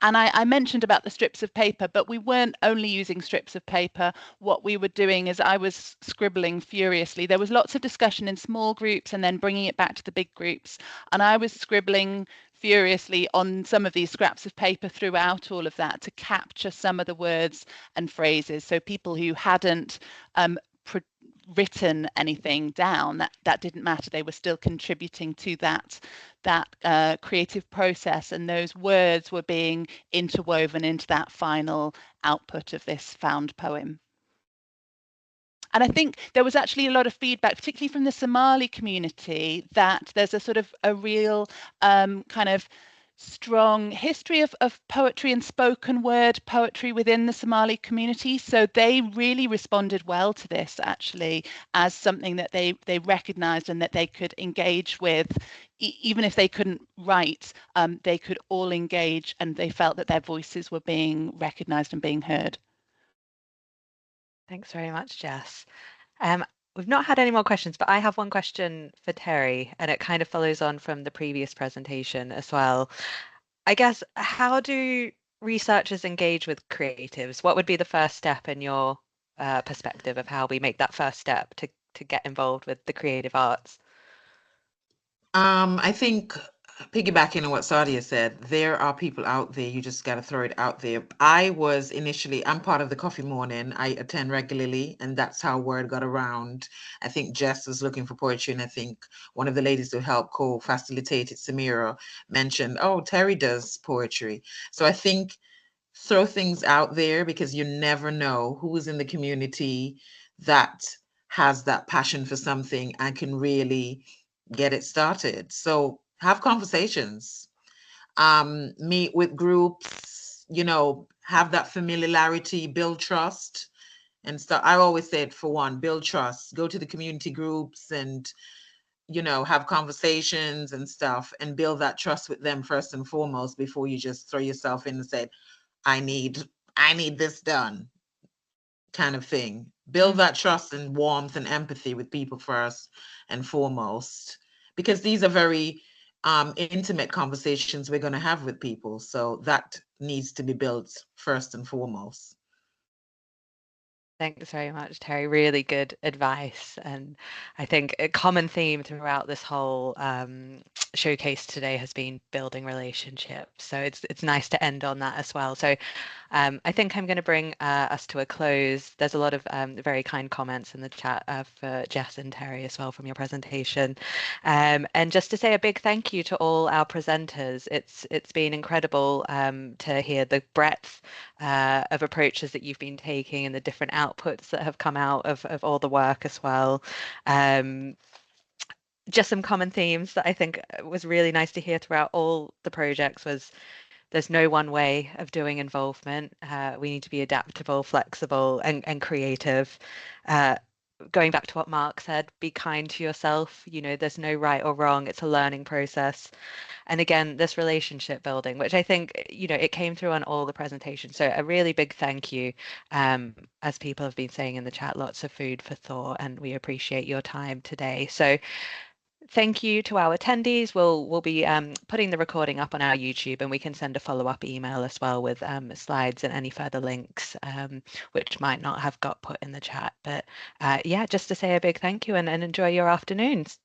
And I mentioned about the strips of paper, but we weren't only using strips of paper. What we were doing is I was scribbling furiously. There was lots of discussion in small groups and then bringing it back to the big groups, and I was scribbling furiously on some of these scraps of paper throughout all of that to capture some of the words and phrases, so people who hadn't written anything down, that didn't matter. They were still contributing to that creative process, and those words were being interwoven into that final output of this found poem. And I think there was actually a lot of feedback, particularly from the Somali community, that there's a sort of a real kind of strong history of poetry and spoken word poetry within the Somali community. So they really responded well to this, actually, as something that they recognized and that they could engage with. Even if they couldn't write, they could all engage, and they felt that their voices were being recognized and being heard. Thanks very much, Jess. We've not had any more questions, but I have one question for Terry, and it kind of follows on from the previous presentation as well. I guess, how do researchers engage with creatives? What would be the first step in your perspective of how we make that first step to get involved with the creative arts? I think, piggybacking on what Sadia said, there are people out there, you just got to throw it out there. I'm part of the Coffee Morning. I attend regularly, and that's how word got around. I think Jess was looking for poetry, and I think one of the ladies who helped co-facilitate it, Samira, mentioned, oh, Terry does poetry. So I think throw things out there, because you never know who is in the community that has that passion for something and can really get it started. So have conversations, meet with groups, you know, have that familiarity, build trust and stuff. I always said, for one, build trust, go to the community groups and, you know, have conversations and stuff, and build that trust with them first and foremost before you just throw yourself in and say, I need this done, kind of thing. Build that trust and warmth and empathy with people first and foremost, because these are very intimate conversations we're going to have with people. So that needs to be built first and foremost. Thanks very much, Terry. Really good advice. And I think a common theme throughout this whole showcase today has been building relationships. So it's nice to end on that as well. So I think I'm going to bring us to a close. There's a lot of very kind comments in the chat for Jess and Terry as well from your presentation. And just to say a big thank you to all our presenters. It's been incredible to hear the breadth of approaches that you've been taking and the different outputs that have come out of all the work as well. Just some common themes that I think was really nice to hear throughout all the projects was there's no one way of doing involvement. We need to be adaptable, flexible, and creative. Going back to what Mark said, be kind to yourself. You know, there's no right or wrong. It's a learning process. And again, this relationship building, which I think, you know, it came through on all the presentations. So a really big thank you. As people have been saying in the chat, lots of food for thought, and we appreciate your time today. So thank you to our attendees. We'll be putting the recording up on our YouTube, and we can send a follow-up email as well with slides and any further links which might not have got put in the chat. But yeah, just to say a big thank you and enjoy your afternoons.